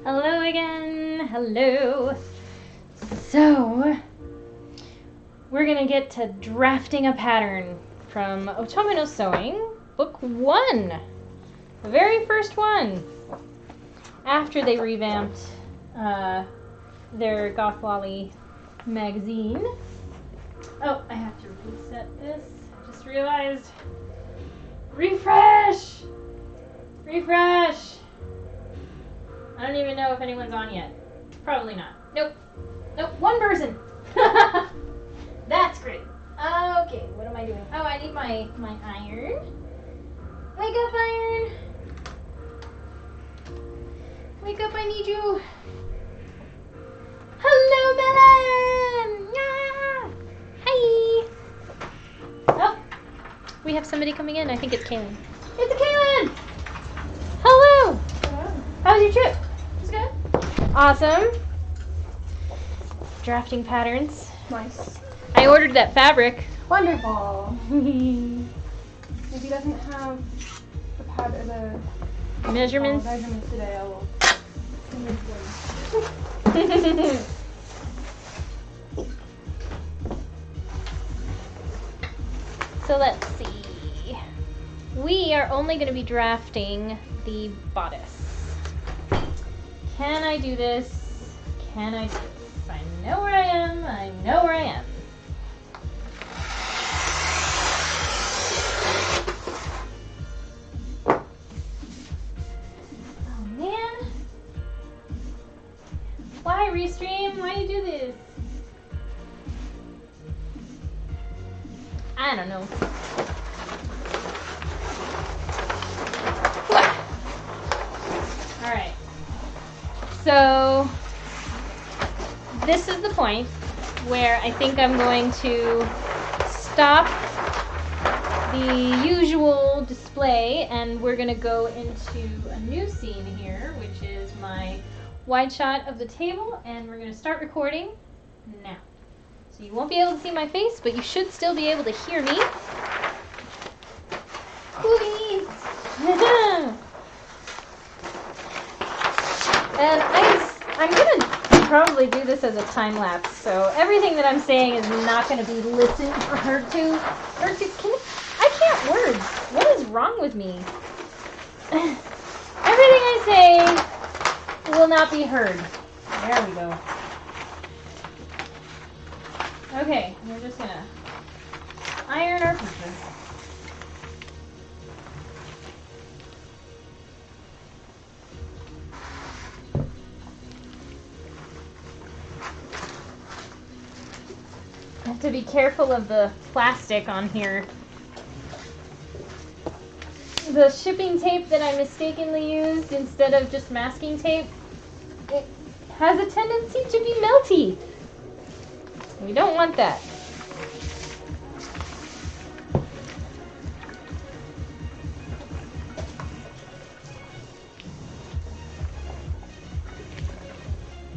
Hello again. Hello. So, we're gonna get to drafting a pattern from Otome no Sewing, book 1. The very first one. After they revamped their Goth Lolly magazine. Oh, I have to reset this. I just realized. Refresh! Refresh! I don't even know if anyone's on yet. Probably not. Nope. Nope, one person. That's great. Okay, what am I doing? Oh, I need my iron. Wake up, iron. Wake up, I need you. Hello, Belle. Yeah. Hi. Oh, we have somebody coming in. I think it's Kaylin. It's Kaylin. Hello. How was your trip? It was good. Awesome. Drafting patterns. Nice. I ordered that fabric. Wonderful. If he doesn't have the pattern, the Measurements. measurements today, I will send them. So let's see. We are only going to be drafting the bodice. Can I do this? Can I do this? I know where I am. I know where I am. Oh man. Why Restream? Why do you do this? I don't know. Alright. So, this is the point where I think I'm going to stop the usual display and we're going to go into a new scene here, which is my wide shot of the table, and we're going to start recording now. So you won't be able to see my face, but you should still be able to hear me. Coolies! And I'm going to probably do this as a time lapse, so everything that I'm saying is not going to be listened or heard to. I can't words. What is wrong with me? Everything I say will not be heard. There we go. Okay, we're just gonna iron our pieces. I have to be careful of the plastic on here. The shipping tape that I mistakenly used instead of just masking tape, it has a tendency to be melty. We don't want that.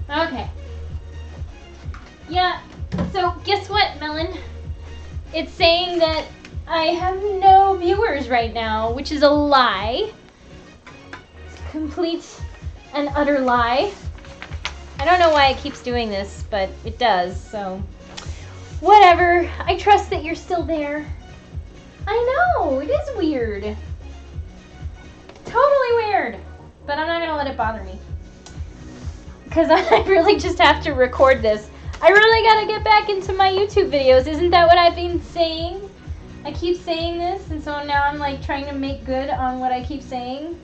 Okay. Yeah, so guess what, Melon? It's saying that I have no viewers right now, which is a lie. It's a complete and utter lie. I don't know why it keeps doing this, but it does, so whatever. I trust that you're still there. I know, it is weird. Totally weird. But I'm not going to let it bother me. Because I really just have to record this. I really got to get back into my YouTube videos. Isn't that what I've been saying? I keep saying this, and so now I'm like trying to make good on what I keep saying.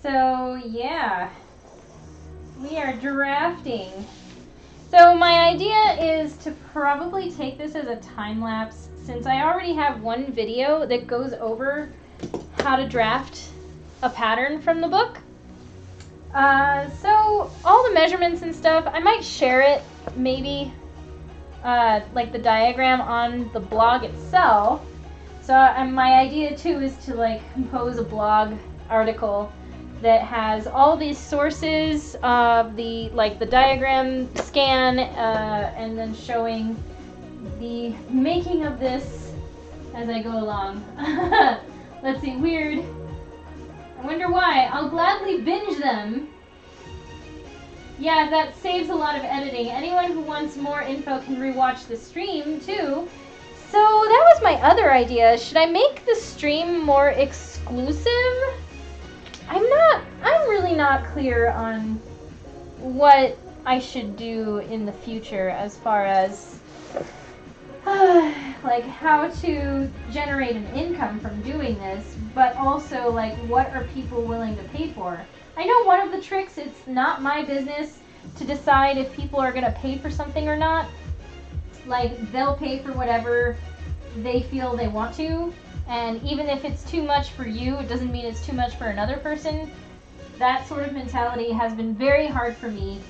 So, yeah, we are drafting. So my idea is to probably take this as a time lapse, since I already have one video that goes over how to draft a pattern from the book. So all the measurements and stuff, I might share it, maybe, like the diagram on the blog itself. So my idea too is to like compose a blog article that has all these sources of the diagram scan, and then showing the making of this as I go along. Let's see, weird. I wonder why. I'll gladly binge them. Yeah, that saves a lot of editing. Anyone who wants more info can rewatch the stream too. So that was my other idea. Should I make the stream more exclusive? I'm really not clear on what I should do in the future as far as like how to generate an income from doing this, but also like what are people willing to pay for? I know one of the tricks, it's not my business to decide if people are going to pay for something or not. Like they'll pay for whatever they feel they want to, and even if it's too much for you, it doesn't mean it's too much for another person. That sort of mentality has been very hard for me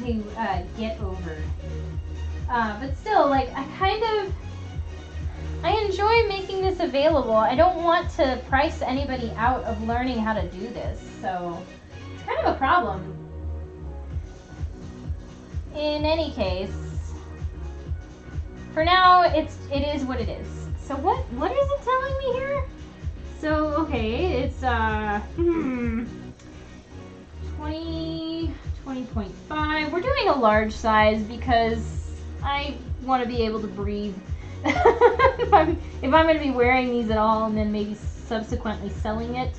to get over. But still, like, I enjoy making this available. I don't want to price anybody out of learning how to do this, so it's kind of a problem. In any case, for now, it is what it is. So what is it telling me here? So, okay, it's 20.5. We're doing a large size because I want to be able to breathe. if I'm going to be wearing these at all and then maybe subsequently selling it.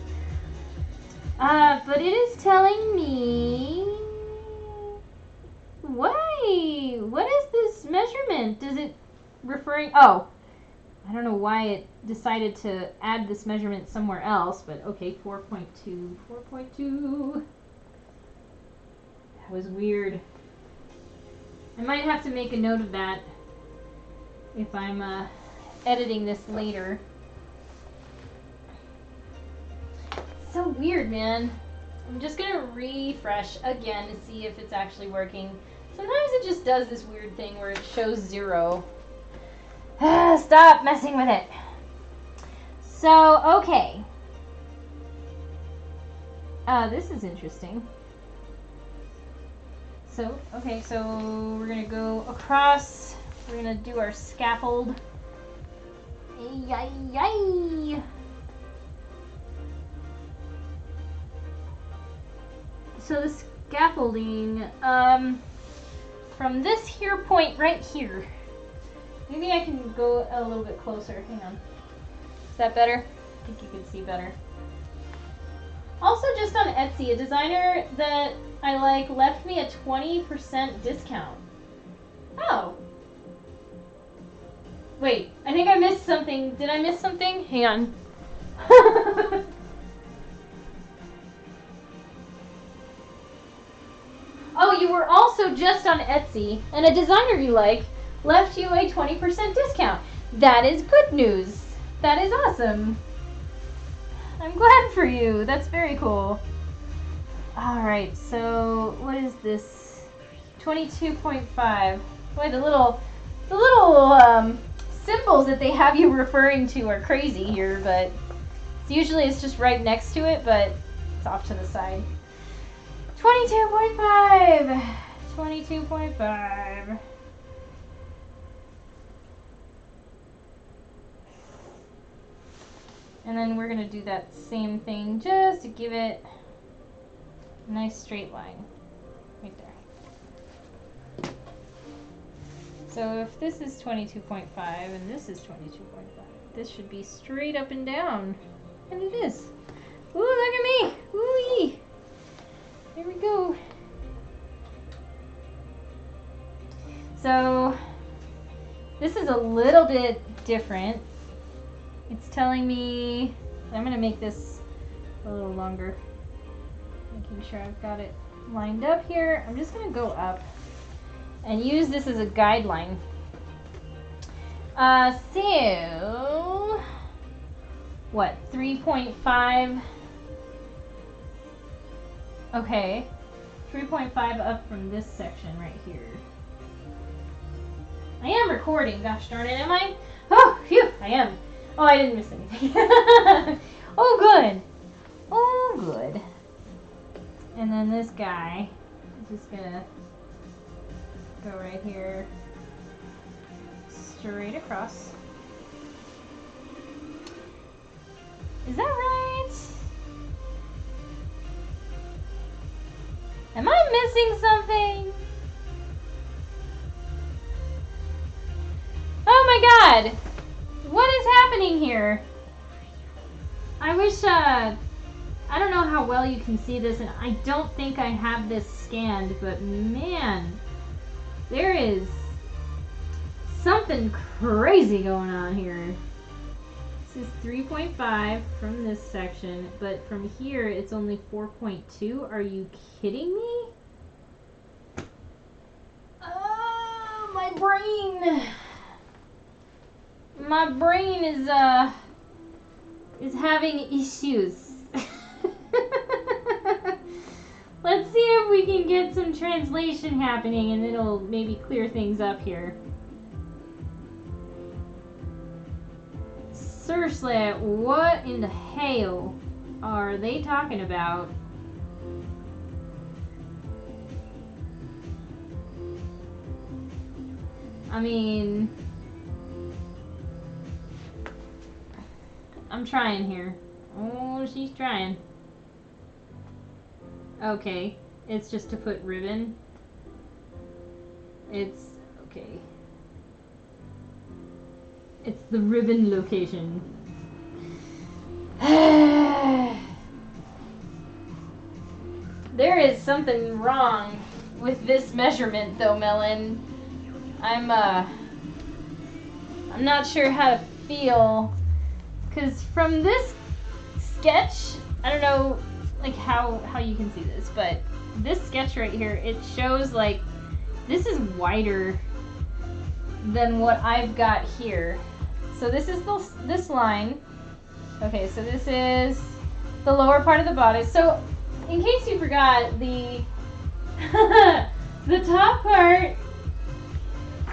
But it is telling me... Why? What is this measurement? Is it referring... Oh, I don't know why it decided to add this measurement somewhere else, but okay, 4.2. 4.2. That was weird. I might have to make a note of that if I'm editing this later. So weird, man. I'm just gonna refresh again to see if it's actually working. Sometimes it just does this weird thing where it shows 0. Stop messing with it. So, okay. This is interesting. So, okay, so we're gonna go across. We're gonna do our scaffold. Yay! So the scaffolding, from this here point right here. Maybe I can go a little bit closer. Hang on. Is that better? I think you can see better. Also, just on Etsy, a designer that I like left me a 20% discount. Oh. Wait, I think I missed something. Did I miss something? Hang on. Oh, you were also just on Etsy, and a designer you like left you a 20% discount. That is good news. That is awesome. I'm glad for you. That's very cool. Alright, so what is this? 22.5. Boy, the little symbols that they have you referring to are crazy here, but usually it's just right next to it, but it's off to the side. 22.5. 22.5. And then we're going to do that same thing just to give it a nice straight line right there. So if this is 22.5 and this is 22.5, this should be straight up and down. And it is. Ooh, look at me. Ooh-wee. Here we go. So this is a little bit different. It's telling me, I'm going to make this a little longer, making sure I've got it lined up here. I'm just going to go up and use this as a guideline. So, what, 3.5? Okay, 3.5 up from this section right here. I am recording, gosh darn it, am I? Oh, phew, I am. Oh, I didn't miss anything. Oh, good. Oh, good. And then this guy is just gonna go right here, straight across. Is that right? missing something? Oh my god! What is happening here? I wish, I don't know how well you can see this, and I don't think I have this scanned, but man, there is something crazy going on here. This is 3.5 from this section, but from here it's only 4.2. Are you kidding me? My brain. My brain is having issues. Let's see if we can get some translation happening and it'll maybe clear things up here. Seriously, what in the hell are they talking about? I mean, I'm trying here. Oh, she's trying. Okay, it's just to put ribbon. It's okay. It's the ribbon location. There is something wrong with this measurement though, Melon. I'm not sure how to feel, because from this sketch, I don't know like how you can see this, but this sketch right here, it shows like this is wider than what I've got here. So this is this line. Okay, so this is the lower part of the bodice. So in case you forgot, the the top part,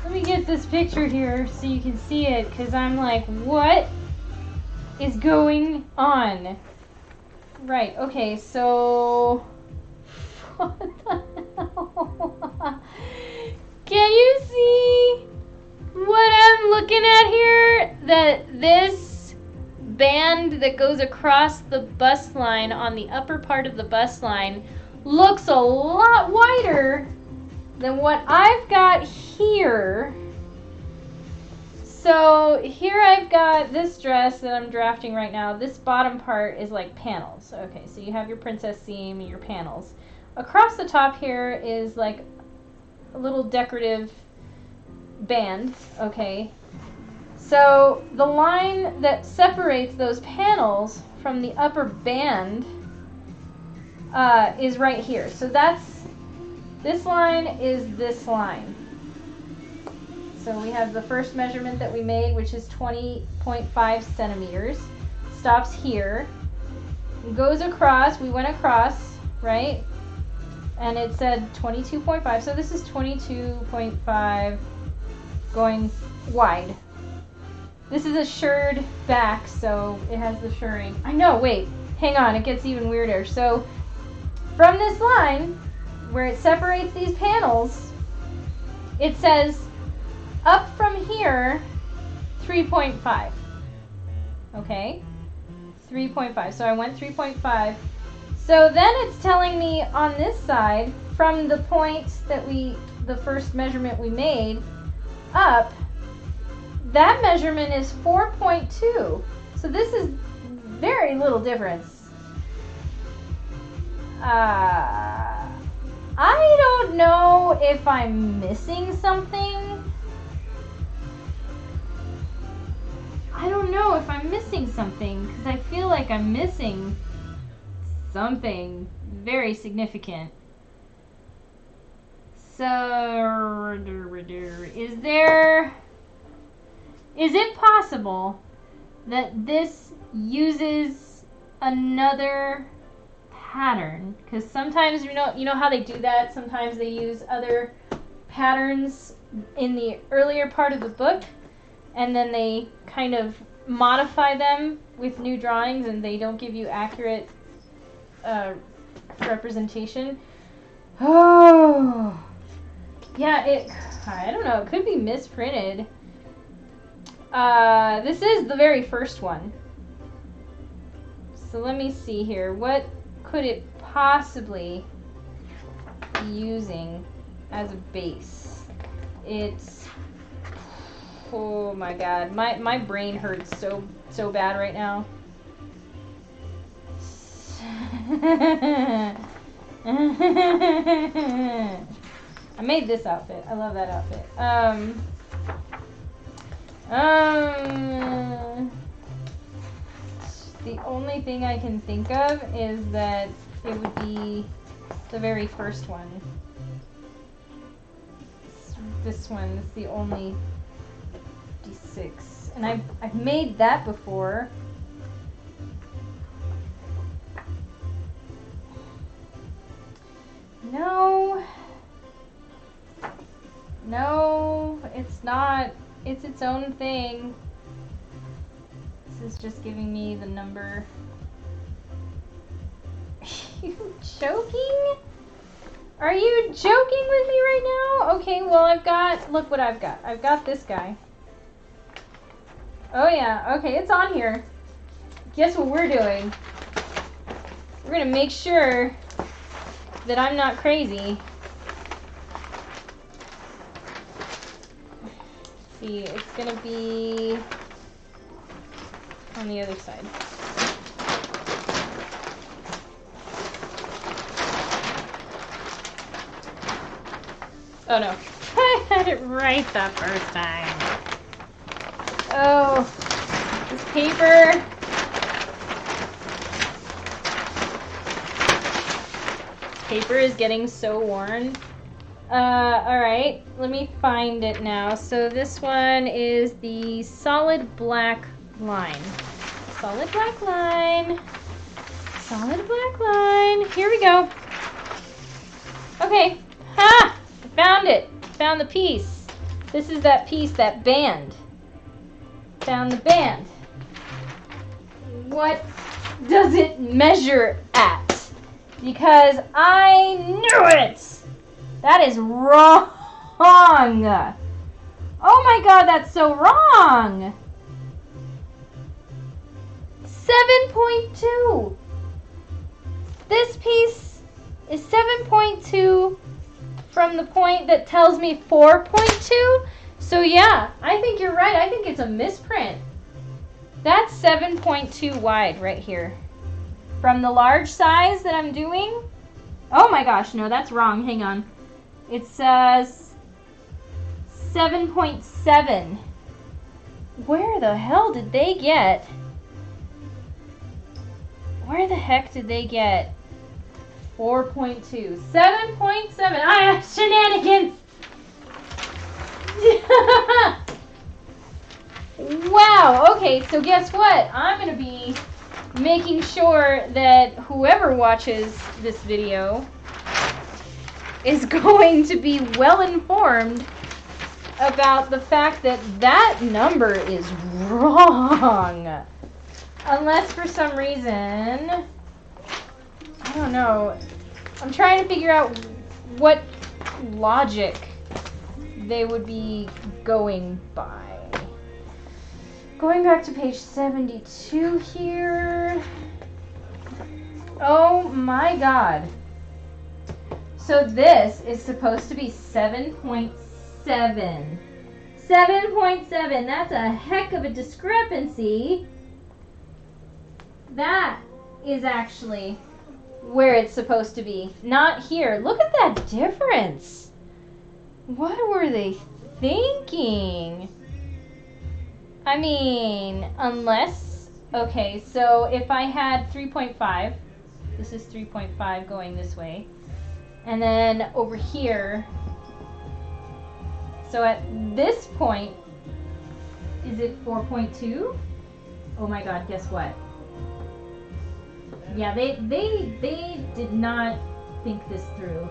let me get this picture here so you can see it, because I'm like, what is going on? Right, okay, so what the hell? Can you see what I'm looking at here? That this band that goes across the bust line on the upper part of the bust line looks a lot wider than what I've got here. So here I've got this dress that I'm drafting right now. This bottom part is like panels. Okay, so you have your princess seam and your panels. Across the top here is like a little decorative band, okay? So the line that separates those panels from the upper band is right here. So this line is this line. So we have the first measurement that we made, which is 20.5 centimeters. Stops here. It goes across. We went across, right? And it said 22.5. So this is 22.5 going wide. This is a shirred back, so it has the shirring. I know, wait. Hang on, it gets even weirder. So from this line, where it separates these panels, it says up from here, 3.5. Okay? 3.5. So I went 3.5. So then it's telling me on this side, from the point that the first measurement we made, up, that measurement is 4.2. So this is very little difference. I don't know if I'm missing something. I don't know if I'm missing something, because I feel like I'm missing something very significant. So, is it possible that this uses another pattern? Because sometimes, you know how they do that? Sometimes they use other patterns in the earlier part of the book, and then they kind of modify them with new drawings, and they don't give you accurate representation. Oh, yeah, I don't know, it could be misprinted. This is the very first one. So let me see here. What could it possibly be using as a base. It's, oh my god, my brain hurts so bad right now. I made this outfit. I love that outfit. The only thing I can think of is that it would be the very first one. This one is the only D6. And I've made that before. No, it's not. It's its own thing. This is just giving me the number. Are you joking? Are you joking with me right now? Okay, well look what I've got. I've got this guy. Oh yeah, okay, it's on here. Guess what we're doing? We're gonna make sure that I'm not crazy. Let's see, it's gonna be on the other side. Oh no, I had it right the first time. Oh, this paper. Paper is getting so worn. Alright, let me find it now. So this one is the solid black line. Solid black line. Solid black line. Here we go. Okay. Ha! I found it. Found the piece. This is that piece, that band. Found the band. What does it measure at? Because I knew it! That is wrong! Oh my god, that's so wrong! 7.2! This piece is 7.2 from the point that tells me 4.2. So yeah, I think you're right. I think it's a misprint. That's 7.2 wide right here. From the large size that I'm doing. Oh my gosh, no, that's wrong. Hang on. It says 7.7. Where the hell did they get? Where the heck did they get 4.2? 7.7. I have shenanigans. Wow. Okay, so guess what? I'm going to be making sure that whoever watches this video is going to be well informed about the fact that that number is wrong. Unless for some reason, I don't know, I'm trying to figure out what logic they would be going by. Going back to page 72 here. Oh my god. So this is supposed to be 7.7. 7.7. That's a heck of a discrepancy. That is actually where it's supposed to be. Not here. Look at that difference. What were they thinking? I mean, unless... Okay, so if I had 3.5, this is 3.5 going this way. And then over here, so at this point, is it 4.2? Oh my god, guess what? Yeah, they did not think this through.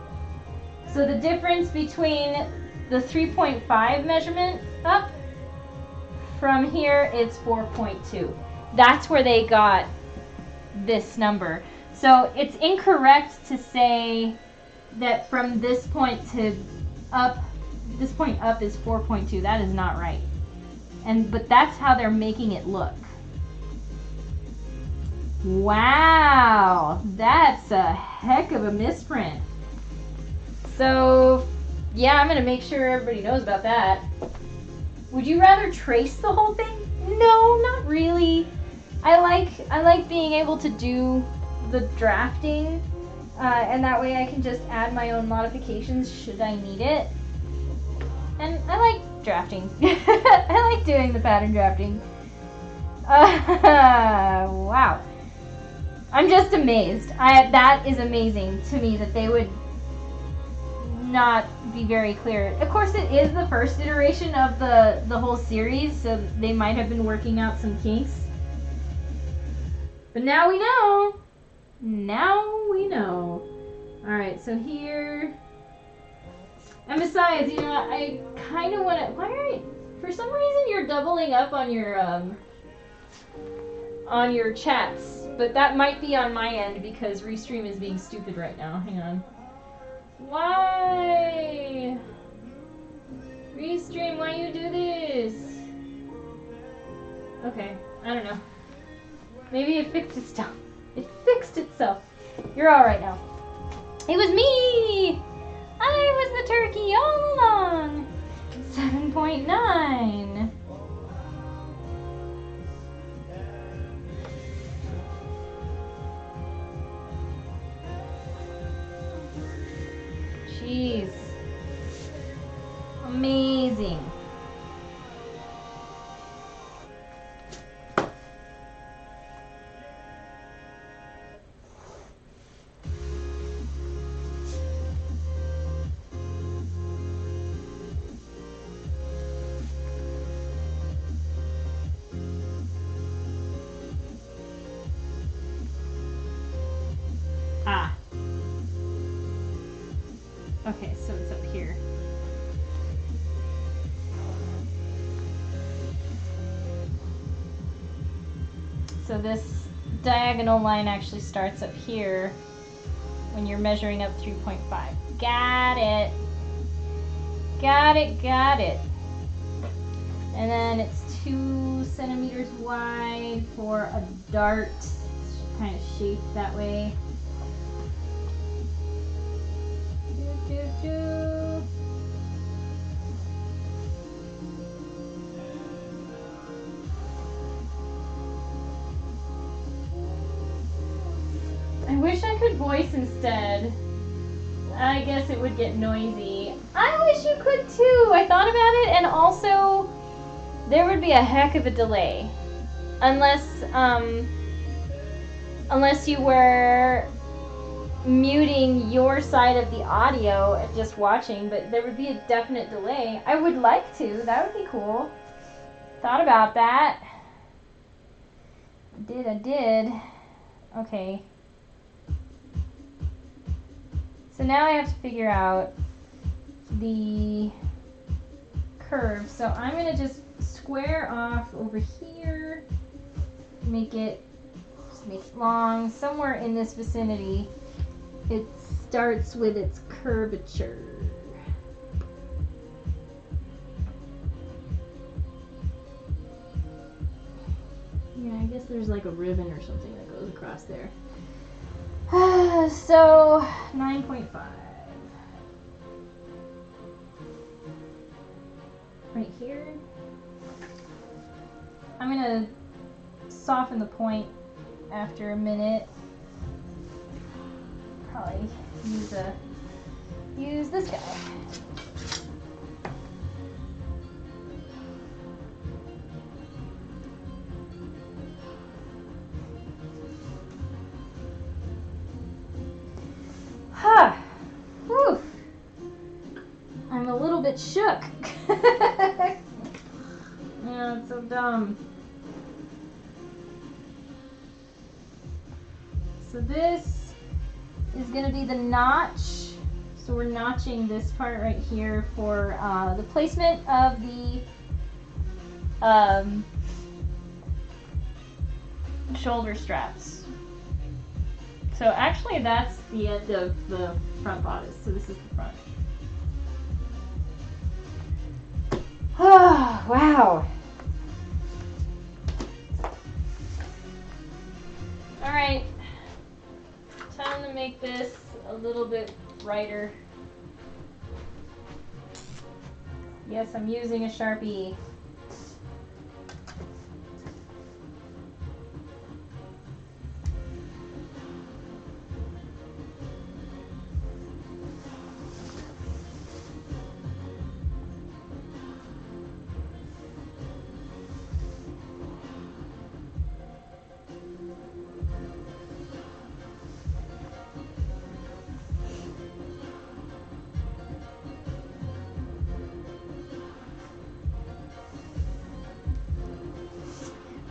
So the difference between the 3.5 measurement up from here, it's 4.2. That's where they got this number. So it's incorrect to say that from this point to up, this point up is 4.2. That is not right. But that's how they're making it look. Wow, that's a heck of a misprint. So, yeah, I'm gonna make sure everybody knows about that. Would you rather trace the whole thing? No, not really. I like being able to do the drafting, and that way I can just add my own modifications should I need it. And I like drafting. I like doing the pattern drafting. Wow. I'm just amazed. That is amazing to me that they would not be very clear. Of course, it is the first iteration of the whole series, so they might have been working out some kinks. But now we know. Now we know. All right, so here. And besides, you know, I kind of want to. Why are you? For some reason, you're doubling up on your chats, but that might be on my end because Restream is being stupid right now. Hang on. Why? Restream, why you do this? Okay, I don't know. Maybe it fixed itself. It fixed itself. You're all right now. It was me! I was the turkey all along. 7.9. Jeez. Amazing. Ah. Okay, so it's up here. So this diagonal line actually starts up here when you're measuring up 3.5. Got it. Got it, got it. And then it's 2 centimeters wide for a dart, kind of shaped that way. I wish I could voice instead. I guess it would get noisy. I wish you could too. I thought about it, and also there would be a heck of a delay. Unless you were muting your side of the audio and just watching, but there would be a definite delay. I would like to. That would be cool. Thought about that. I did. Okay. So now I have to figure out the curve. So I'm going to just square off over here, make it long, somewhere in this vicinity. It starts with its curvature. Yeah, I guess there's like a ribbon or something that goes across there. So 9.5. Right here. I'm gonna soften the point after a minute. Probably use this guy. Ha! Whew. I'm a little bit shook. Yeah, it's so dumb. So this is going to be the notch. So we're notching this part right here for the placement of the shoulder straps. So actually that's the end of the front bodice. So this is the front. Oh, wow. All right. Time to make this a little bit brighter. Yes, I'm using a Sharpie.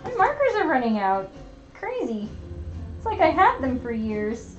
My markers are running out. Crazy. It's like I had them for years.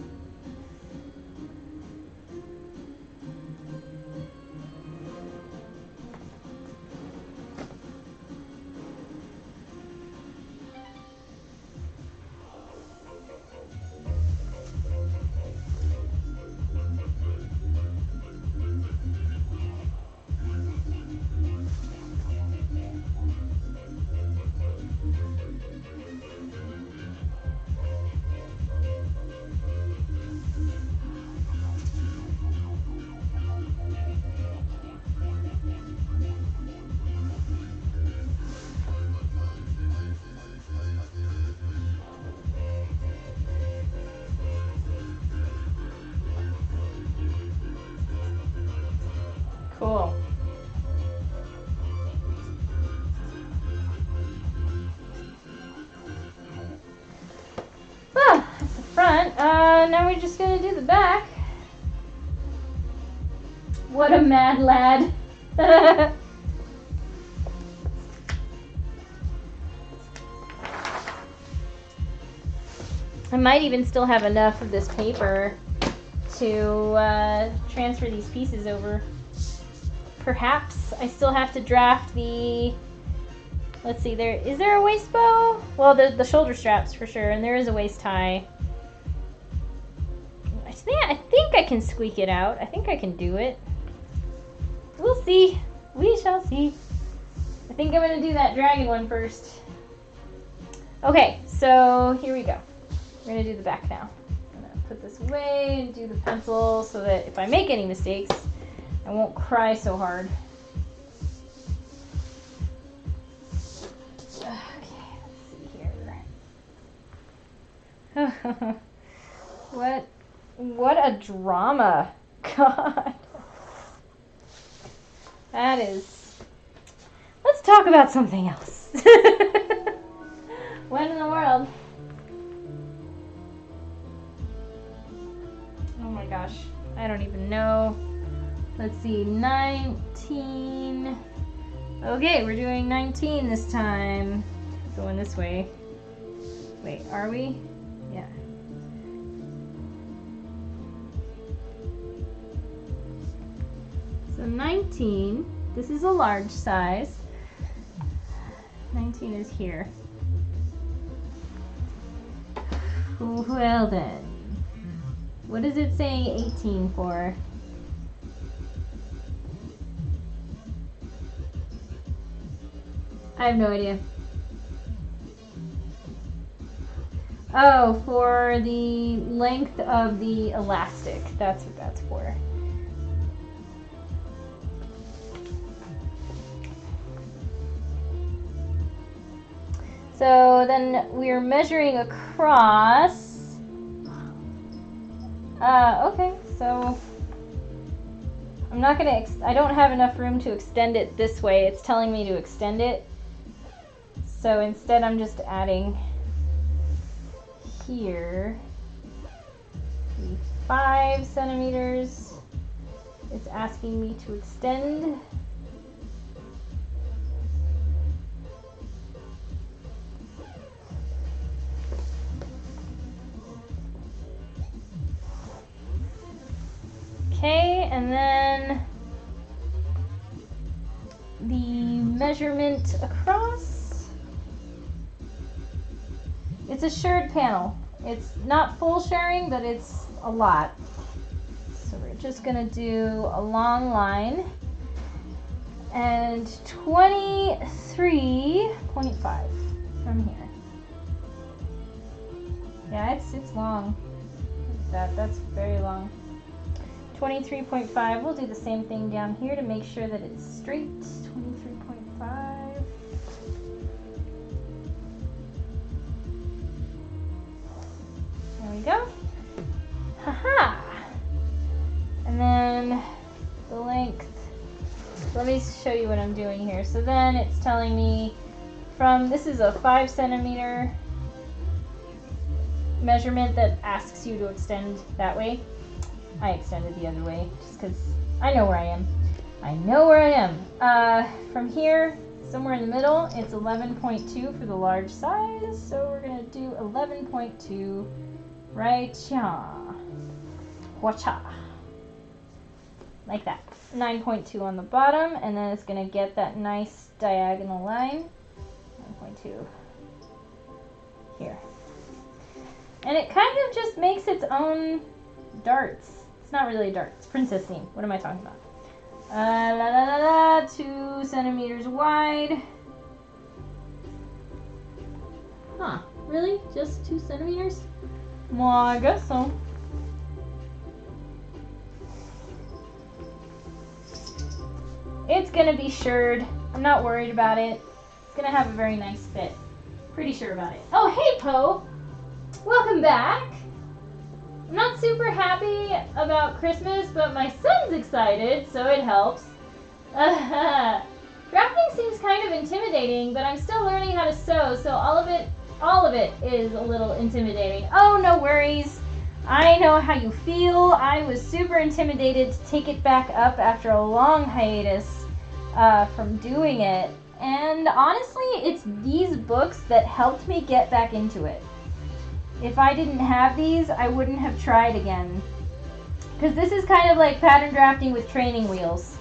Cool. Ah, that's the front. Now we're just gonna do the back. What a mad lad. I might even still have enough of this paper to transfer these pieces over. Perhaps I still have to draft the, let's see, is there a waist bow? Well, the shoulder straps for sure, and there is a waist tie. I think I can squeak it out. I think I can do it. We'll see. We shall see. I think I'm gonna do that dragon one first. Okay, so here we go. We're gonna do the back now. I'm gonna put this away and do the pencil so that if I make any mistakes, I won't cry so hard. Okay, let's see here. What a drama. God. That is... Let's talk about something else. What in the world? Oh my gosh. I don't even know. Let's see, 19. Okay, we're doing 19 this time. Going this way. Wait, are we? Yeah. So 19, this is a large size. 19 is here. Well then. What is it saying 18 for? I have no idea. Oh, for the length of the elastic. That's what that's for. So then we're measuring across. Okay, so I'm not gonna, I don't have enough room to extend it this way. It's telling me to extend it. So instead I'm just adding here 5 centimeters. It's asking me to extend. Okay, and then the measurement across. It's a shirred panel. It's not full shirring, but it's a lot. So we're just gonna do a long line and 23.5 from here. Yeah, it's long. Look at that, that's very long. 23.5. We'll do the same thing down here to make sure that it's straight. 23.5. There we go. Haha! And then the length. Let me show you what I'm doing here. So then it's telling me this is a 5 centimeter measurement that asks you to extend that way. I extended the other way just because I know where I am. I know where I am. From here, somewhere in the middle, it's 11.2 for the large size. So we're going to do 11.2 right here. Wacha. Like that. 9.2 on the bottom, and then it's going to get that nice diagonal line. 9.2 here. And it kind of just makes its own darts. It's not really a dart, it's princess theme. What am I talking about? 2 centimeters wide. Huh, really? Just 2 centimeters? Well, I guess so. It's gonna be shirred. I'm not worried about it. It's gonna have a very nice fit. Pretty sure about it. Oh, hey, Poe! Welcome back! I'm not super happy about Christmas, but my son's excited, so it helps. Drafting seems kind of intimidating, but I'm still learning how to sew, so all of it is a little intimidating. Oh, no worries. I know how you feel. I was super intimidated to take it back up after a long hiatus from doing it. And honestly, it's these books that helped me get back into it. If I didn't have these, I wouldn't have tried again. Because this is kind of like pattern drafting with training wheels.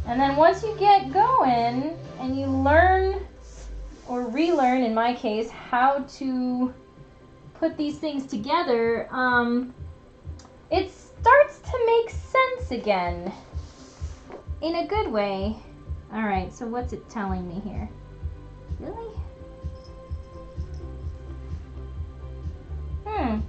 And then once you get going and you learn or relearn, in my case, how to put these things together, it starts to make sense again. In a good way. Alright, so what's it telling me here? Really? I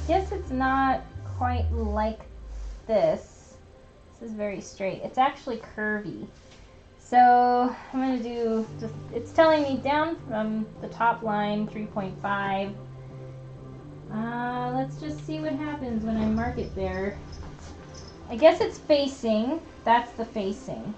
guess it's not quite like this. This is very straight. It's actually curvy. So I'm going to do, it's telling me down from the top line, 3.5. Let's just see what happens when I mark it there. I guess it's facing. That's the facing.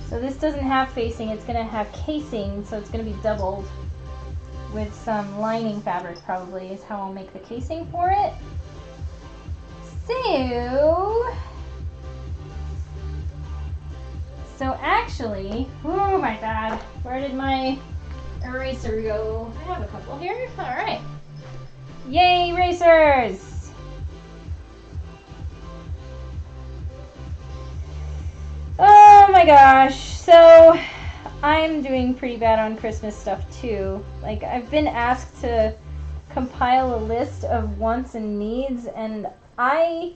So this doesn't have facing, it's going to have casing, so it's going to be doubled with some lining fabric probably is how I'll make the casing for it. So actually, oh my god, where did my eraser go? I have a couple here. Alright. Yay, erasers! Oh my gosh, so I'm doing pretty bad on Christmas stuff too. Like, I've been asked to compile a list of wants and needs, and my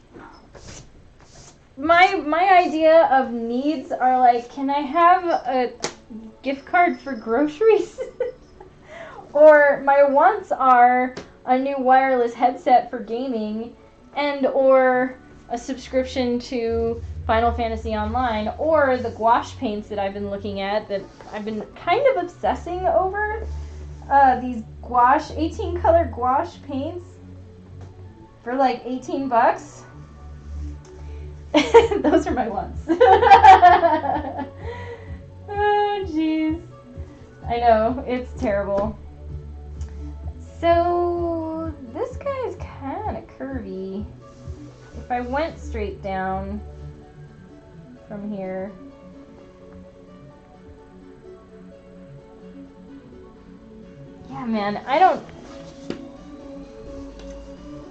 idea of needs are like, can I have a gift card for groceries? Or my wants are a new wireless headset for gaming, and or a subscription to Final Fantasy Online, or the gouache paints that I've been looking at that I've been kind of obsessing over. These 18 color gouache paints for like 18 bucks. Those are my wants. Oh jeez. I know, it's terrible. So this guy's kind of curvy. If I went straight down from here, yeah, man,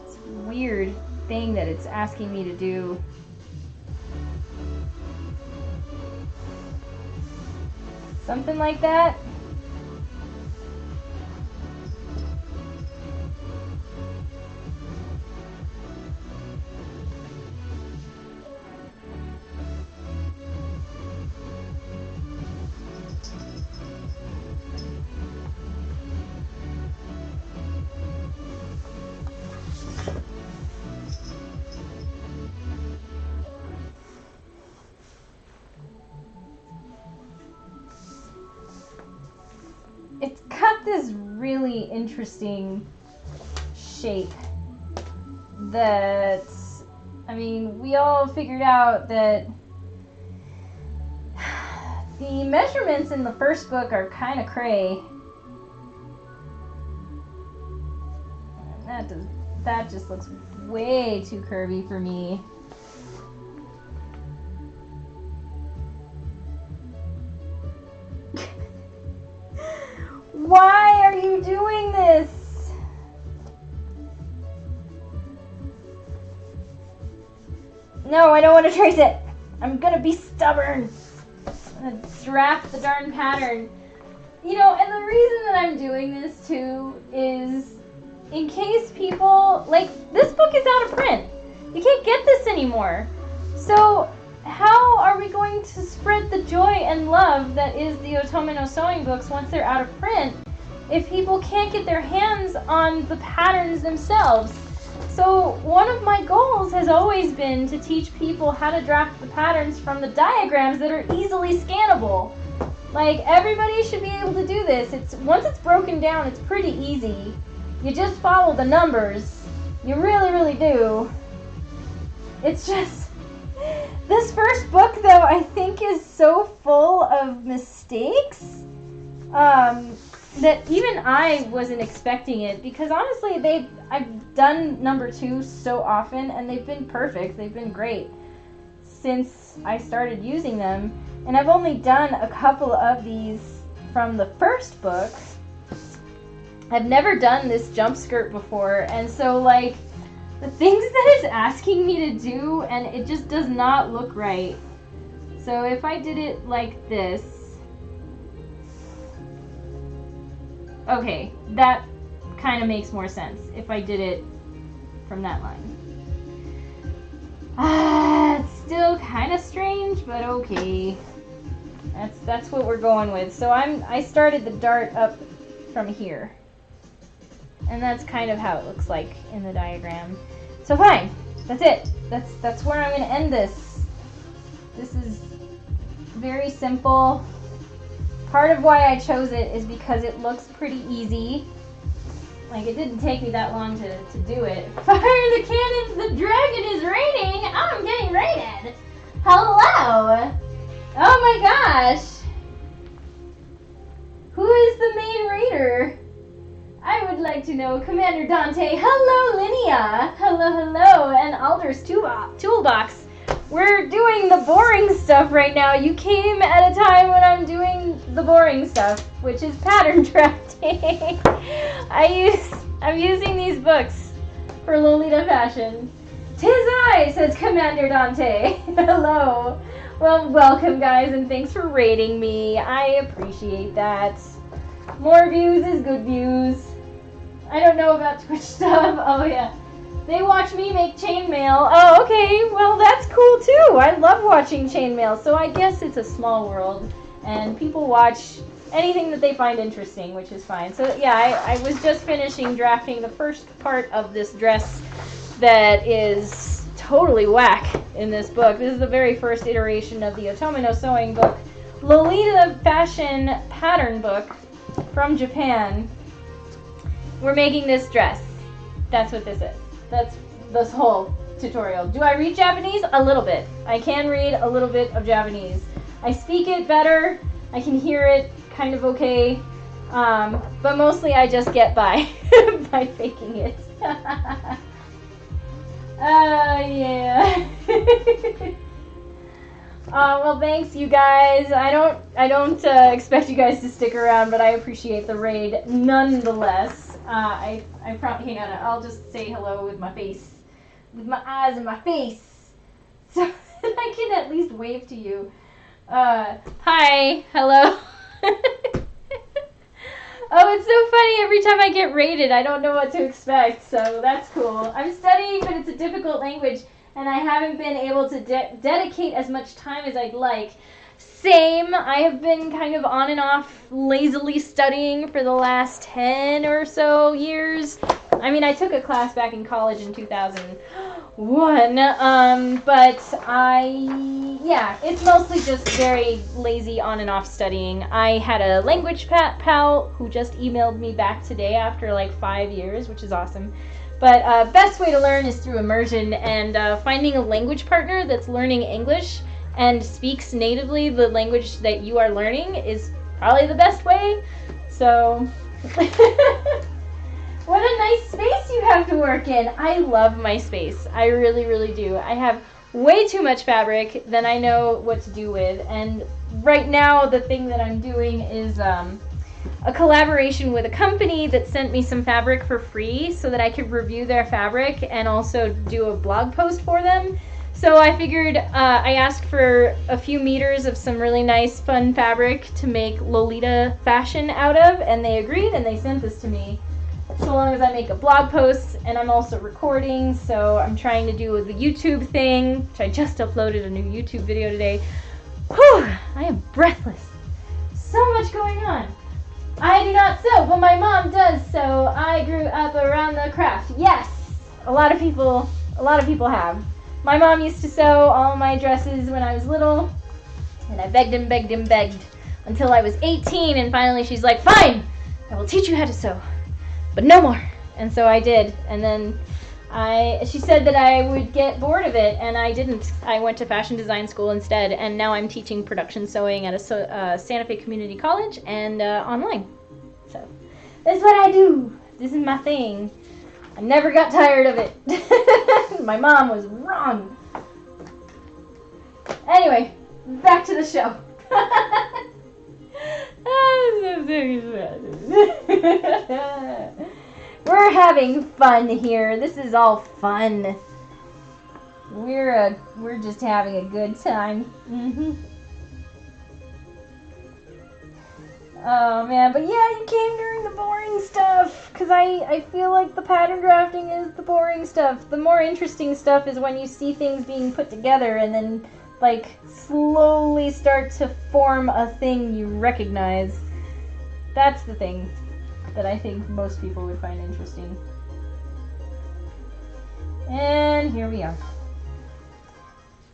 it's a weird thing that it's asking me to do. Something like that. it's got this really interesting shape that, I mean, we all figured out that the measurements in the first book are kind of cray. That just looks way too curvy for me. Why are you doing this? No, I don't want to trace it. I'm gonna be stubborn. I'm gonna draft the darn pattern. You know, and the reason that I'm doing this too is in case people, like, this book is out of print. You can't get this anymore. So how are we going to spread the joy and love that is the Otome no Sewing books once they're out of print if people can't get their hands on the patterns themselves? So one of my goals has always been to teach people how to draft the patterns from the diagrams that are easily scannable. Like, everybody should be able to do this. Once it's broken down, it's pretty easy. You just follow the numbers. You really, really do. It's just, this first book, though, I think is so full of mistakes that even I wasn't expecting it, because honestly, I've done number 2 so often, and they've been perfect. They've been great since I started using them, and I've only done a couple of these from the first book. I've never done this jump skirt before, and so, like, the things that it's asking me to do, and it just does not look right. So if I did it like this, okay, that kind of makes more sense if I did it from that line. It's still kind of strange, but okay. That's what we're going with. So I started the dart up from here. And that's kind of how it looks like in the diagram. So fine, that's it. That's where I'm going to end this. This is very simple. Part of why I chose it is because it looks pretty easy. Like, it didn't take me that long to do it. Fire the cannons, the dragon is raining! I'm getting raided! Hello! Oh my gosh! Who is the main raider? I would like to know. Commander Dante. Hello, Linnea. Hello, and Alder's toolbox. We're doing the boring stuff right now. You came at a time when I'm doing the boring stuff, which is pattern drafting. I'm using these books for Lolita fashion. 'Tis I, says Commander Dante. Hello. Well, welcome, guys, and thanks for rating me. I appreciate that. More views is good views. I don't know about Twitch stuff. Oh, yeah. They watch me make chainmail. Oh, okay. Well, that's cool, too. I love watching chainmail, so I guess it's a small world, and people watch anything that they find interesting, which is fine. So, yeah, I was just finishing drafting the first part of this dress that is totally whack in this book. This is the very first iteration of the Otome no Sewing book. Lolita fashion pattern book from Japan. We're making this dress. That's what this is. That's this whole tutorial. Do I read Japanese? A little bit. I can read a little bit of Japanese. I speak it better. I can hear it kind of okay. But mostly I just get by by faking it. Yeah. Well, thanks, you guys. I don't expect you guys to stick around, but I appreciate the raid nonetheless. I probably, hang on, I'll just say hello with my face, with my eyes and my face, so I can at least wave to you. Hi, hello. Oh, it's so funny. Every time I get rated, I don't know what to expect, so that's cool. I'm studying, but it's a difficult language, and I haven't been able to dedicate as much time as I'd like. Same. I have been kind of on and off lazily studying for the last 10 or so years, I mean, I took a class back in college in 2001, but yeah, it's mostly just very lazy on and off studying. I had a language pal who just emailed me back today after like 5 years, which is awesome. But best way to learn is through immersion, and finding a language partner that's learning English and speaks natively the language that you are learning is probably the best way. So, what a nice space you have to work in. I love my space. I really, really do. I have way too much fabric than I know what to do with. And right now, the thing that I'm doing is a collaboration with a company that sent me some fabric for free so that I could review their fabric and also do a blog post for them. So I figured I asked for a few meters of some really nice, fun fabric to make Lolita fashion out of, and they agreed and they sent this to me. So long as I make a blog post, and I'm also recording, so I'm trying to do the YouTube thing, which I just uploaded a new YouTube video today. Whew, I am breathless. So much going on. I do not sew, but my mom does, so I grew up around the craft. Yes, a lot of people have. My mom used to sew all my dresses when I was little, and I begged until I was 18, and finally she's like, fine, I will teach you how to sew, but no more. And so I did, and then she said that I would get bored of it, and I didn't. I went to fashion design school instead, and now I'm teaching production sewing at a Santa Fe Community College and online. So that's what I do. This is my thing. I never got tired of it. My mom was wrong. Anyway, back to the show. We're having fun here. This is all fun. We're just having a good time. Oh man, but yeah, you came during the boring stuff, because I feel like the pattern drafting is the boring stuff. The more interesting stuff is when you see things being put together and then like slowly start to form a thing you recognize. That's the thing that I think most people would find interesting. And here we are.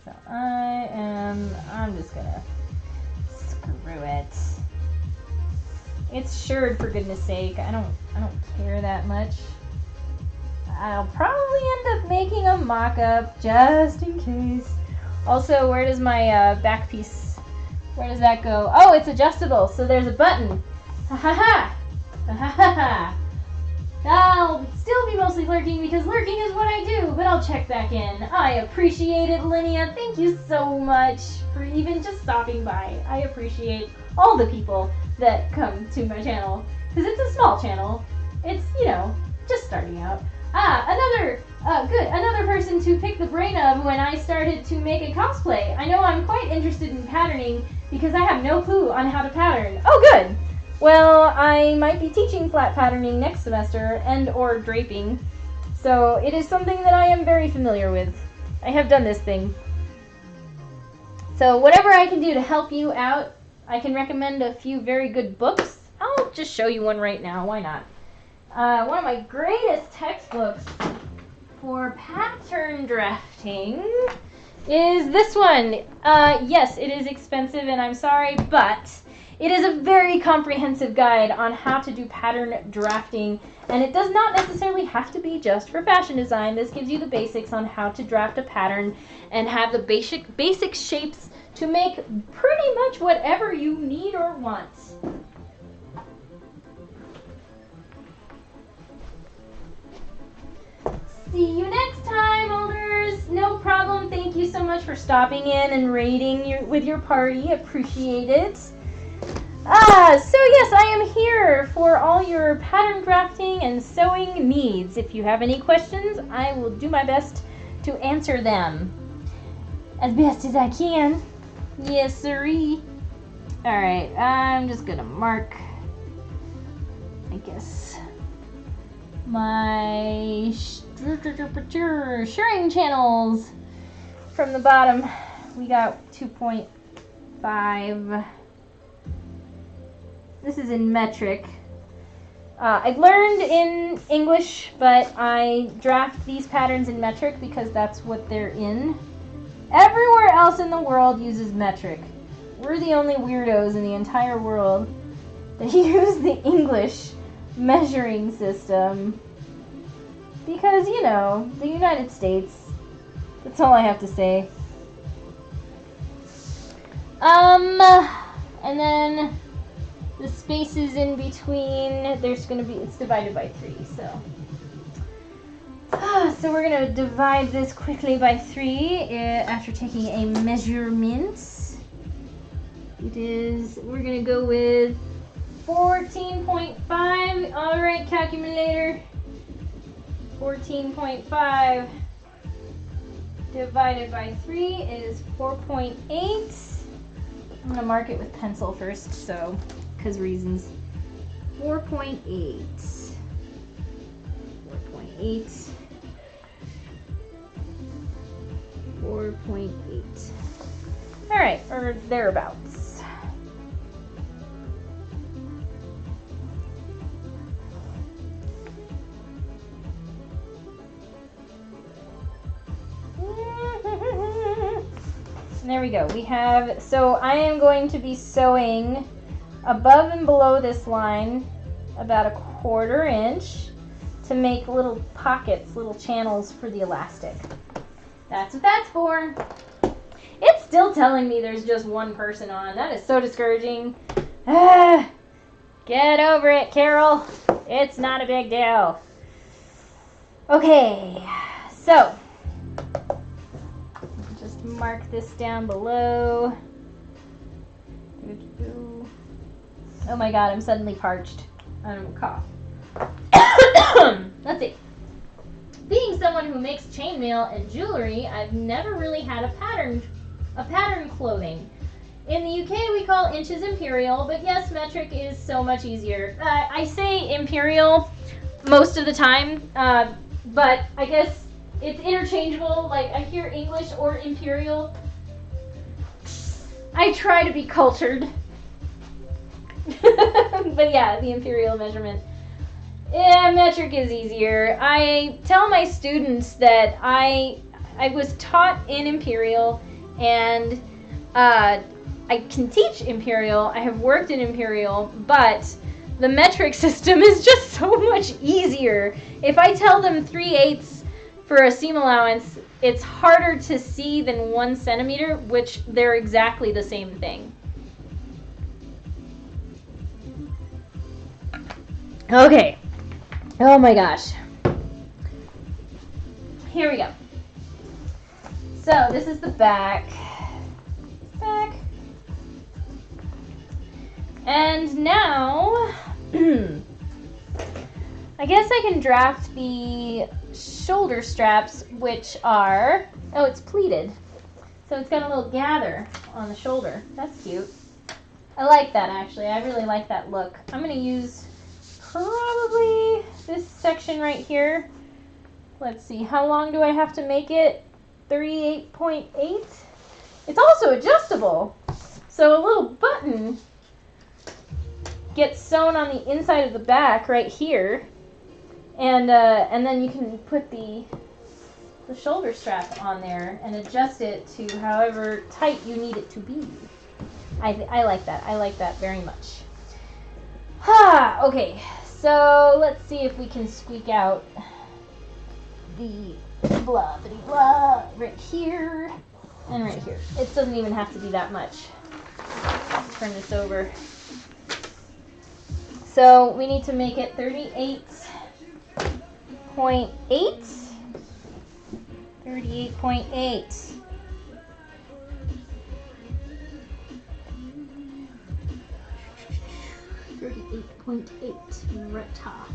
So I'm just gonna screw it. It's shirred, for goodness sake. I don't care that much. I'll probably end up making a mock-up just in case. Also, where does my back piece, where does that go? Oh, it's adjustable, so there's a button. Ha ha ha! Ha ha ha! I'll still be mostly lurking because lurking is what I do, but I'll check back in. I appreciate it, Linnea. Thank you so much for even just stopping by. I appreciate all the people that come to my channel, because it's a small channel. It's, just starting out. Another person to pick the brain of when I started to make a cosplay. I know I'm quite interested in patterning because I have no clue on how to pattern. Oh, good. Well, I might be teaching flat patterning next semester and or draping, so it is something that I am very familiar with. I have done this thing. So whatever I can do to help you out, I can recommend a few very good books. I'll just show you one right now. Why not? One of my greatest textbooks for pattern drafting is this one. Yes, it is expensive, and I'm sorry, but it is a very comprehensive guide on how to do pattern drafting, and it does not necessarily have to be just for fashion design. This gives you the basics on how to draft a pattern and have the basic shapes to make pretty much whatever you need or want. See you next time, Alders. No problem. Thank you so much for stopping in and raiding with your party. Appreciate it. So yes, I am here for all your pattern drafting and sewing needs. If you have any questions, I will do my best to answer them as best as I can. Yes, sirree. Alright, I'm just gonna mark, I guess, my shirring channels. From the bottom, we got 2.5. This is in metric. I've learned in English, but I draft these patterns in metric because that's what they're in. Everywhere else in the world uses metric. We're the only weirdos in the entire world that use the English measuring system. Because, you know, the United States. That's all I have to say. And then the spaces in between, there's going to be, it's divided by 3, so. So we're going to divide this quickly by 3 after taking a measurement. It is, we're going to go with 14.5. All right, calculator. 14.5 divided by 3 is 4.8. I'm going to mark it with pencil first, so, because reasons. 4.8. 4.8. 4.8. All right, or thereabouts. And there we go. We have, so I am going to be sewing above and below this line about 1/4 inch to make little pockets, little channels for the elastic. That's what that's for. It's still telling me there's just one person on. That is so discouraging. Get over it, Carol. It's not a big deal. Okay, so just mark this down below. Oh my god, I'm suddenly parched. I'm gonna cough. Let's see. Being someone who makes chainmail and jewelry, I've never really had a pattern clothing. In the UK, we call inches imperial, but yes, metric is so much easier. I say imperial most of the time, but I guess it's interchangeable. Like, I hear English or imperial. I try to be cultured. But yeah, the imperial measurement. Yeah, metric is easier. I tell my students that I was taught in imperial, and I can teach imperial. I have worked in imperial, but the metric system is just so much easier. If I tell them 3/8 for a seam allowance, it's harder to see than 1 centimeter, which they're exactly the same thing. Okay. Oh my gosh. Here we go. So this is the back. And now, I guess I can draft the shoulder straps, which are, oh, it's pleated. So it's got a little gather on the shoulder. That's cute. I like that, actually. I really like that look. I'm going to use probably this section right here. Let's see, how long do I have to make it? 38.8. It's also adjustable. So a little button gets sewn on the inside of the back right here, and then you can put the shoulder strap on there and adjust it to however tight you need it to be. I like that. I like that very much. Okay, so let's see if we can squeak out the blah blah blah right here and right here. It doesn't even have to be that much. Let's turn this over. So we need to make it 38.8. 38.8. Right top.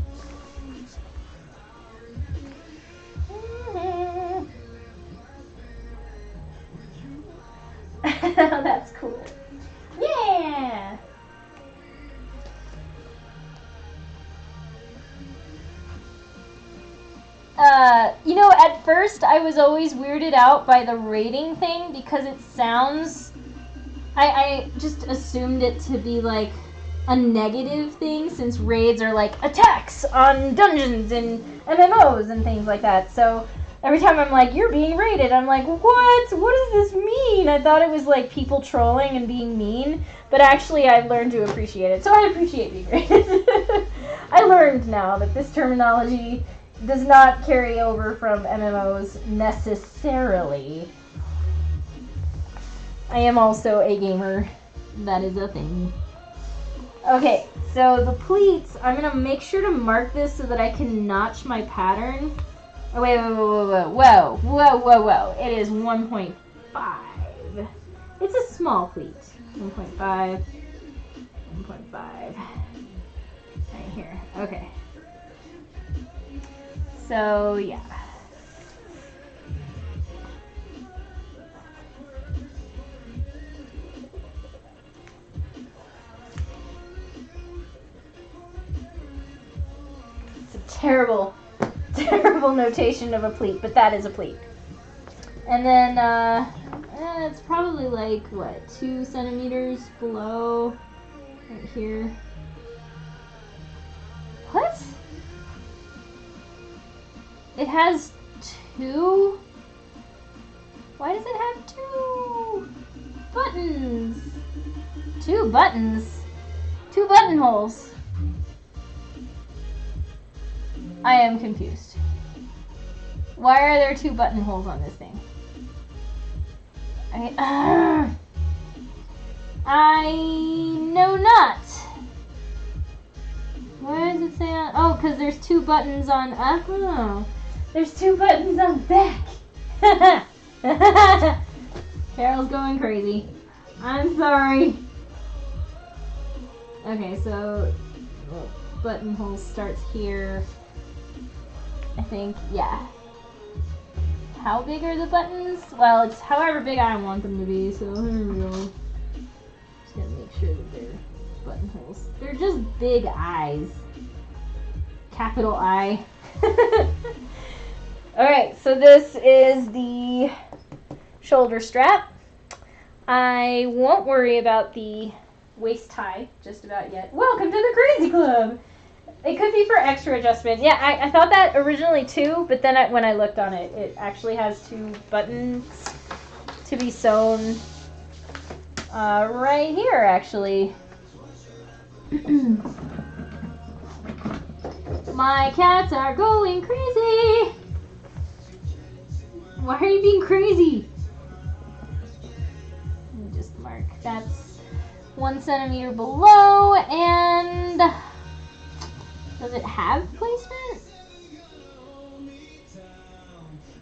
That's cool. Yeah. You know, at first I was always weirded out by the rating thing because it sounds, I just assumed it to be like a negative thing, since raids are like attacks on dungeons and MMOs and things like that. So every time I'm like, you're being raided, I'm like, what? What does this mean? I thought it was like people trolling and being mean, but actually I've learned to appreciate it. So I appreciate being raided. I learned now that this terminology does not carry over from MMOs necessarily. I am also a gamer. That is a thing. Okay, so the pleats, I'm going to make sure to mark this so that I can notch my pattern. Oh, wait. Whoa. It is 1.5. It's a small pleat. 1.5. 1.5. Right here. Okay. So, yeah. Terrible notation of a pleat, but that is a pleat. And then it's probably like what, 2 centimeters below right here. What? It has 2? Why does it have 2 buttons? 2 buttons? 2 buttonholes. I am confused. Why are there 2 buttonholes on this thing? I know not. Why does it say on? Oh, because there's 2 buttons on. Oh, there's 2 buttons on back. Carol's going crazy. I'm sorry. Okay, so buttonhole starts here. I think, yeah. How big are the buttons? Well, it's however big I want them to be, so here we go. Just gotta make sure that they're buttonholes. They're just big eyes. Capital I. Alright, so this is the shoulder strap. I won't worry about the waist tie just about yet. Welcome to the Crazy Club! It could be for extra adjustment. Yeah, I thought that originally too, but then when I looked on it, it actually has 2 buttons to be sewn right here, actually. My cats are going crazy! Why are you being crazy? Let me just mark. That's 1 centimeter below, and... does it have placement?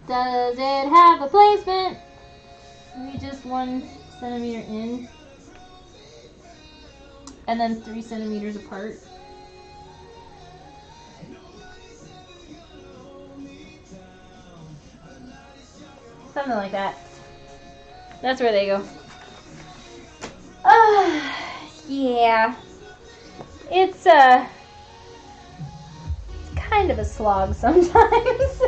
Does it have a placement? Maybe just 1 centimeter in. And then 3 centimeters apart. Something like that. That's where they go. Yeah. It's kind of a slog sometimes.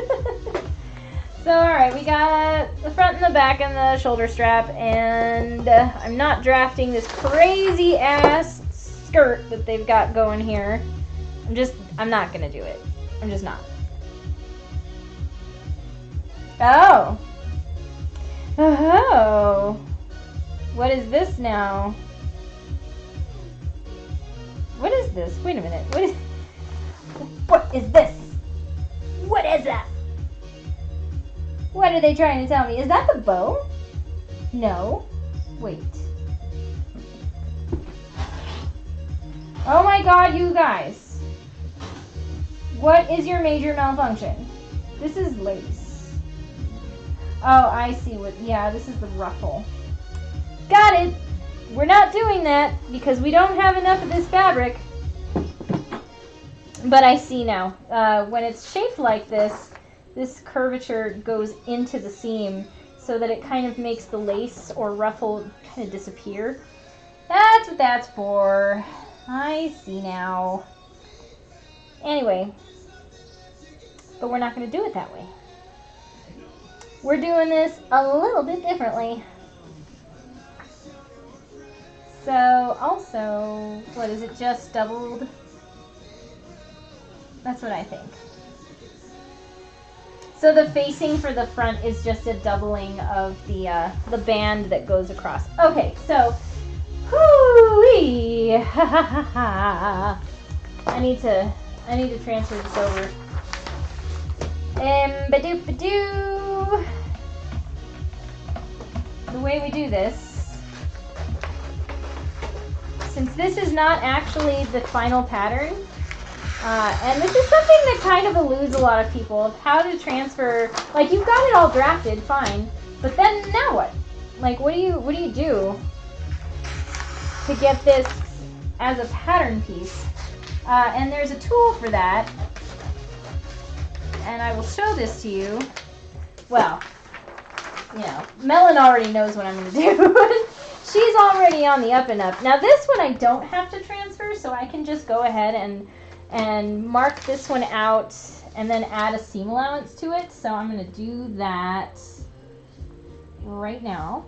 So, alright, we got the front and the back and the shoulder strap, and I'm not drafting this crazy ass skirt that they've got going here. I'm not gonna do it. I'm just not. Oh. Oh. What is this now? What is this? Wait a minute. What is this? What is that? What are they trying to tell me? Is that the bow? No. Wait. Oh my god, you guys. What is your major malfunction? This is lace. Oh, I see what... yeah, this is the ruffle. Got it! We're not doing that because we don't have enough of this fabric. But I see now. When it's shaped like this, this curvature goes into the seam so that it kind of makes the lace or ruffle kind of disappear. That's what that's for. I see now. Anyway, but we're not going to do it that way. We're doing this a little bit differently. So also, what is it, just doubled? That's what I think. So the facing for the front is just a doubling of the band that goes across. Okay, so, whoo-wee, ha ha ha ha. I need to transfer this over. Ba-doop-ba-doo. The way we do this, since this is not actually the final pattern, and this is something that kind of eludes a lot of people, of how to transfer. Like, you've got it all drafted, fine, but then now what? Like, what do you do to get this as a pattern piece? And there's a tool for that, and I will show this to you. Well, you know, Melon already knows what I'm going to do. She's already on the up and up. Now this one I don't have to transfer, so I can just go ahead and mark this one out and then add a seam allowance to it. So I'm going to do that right now.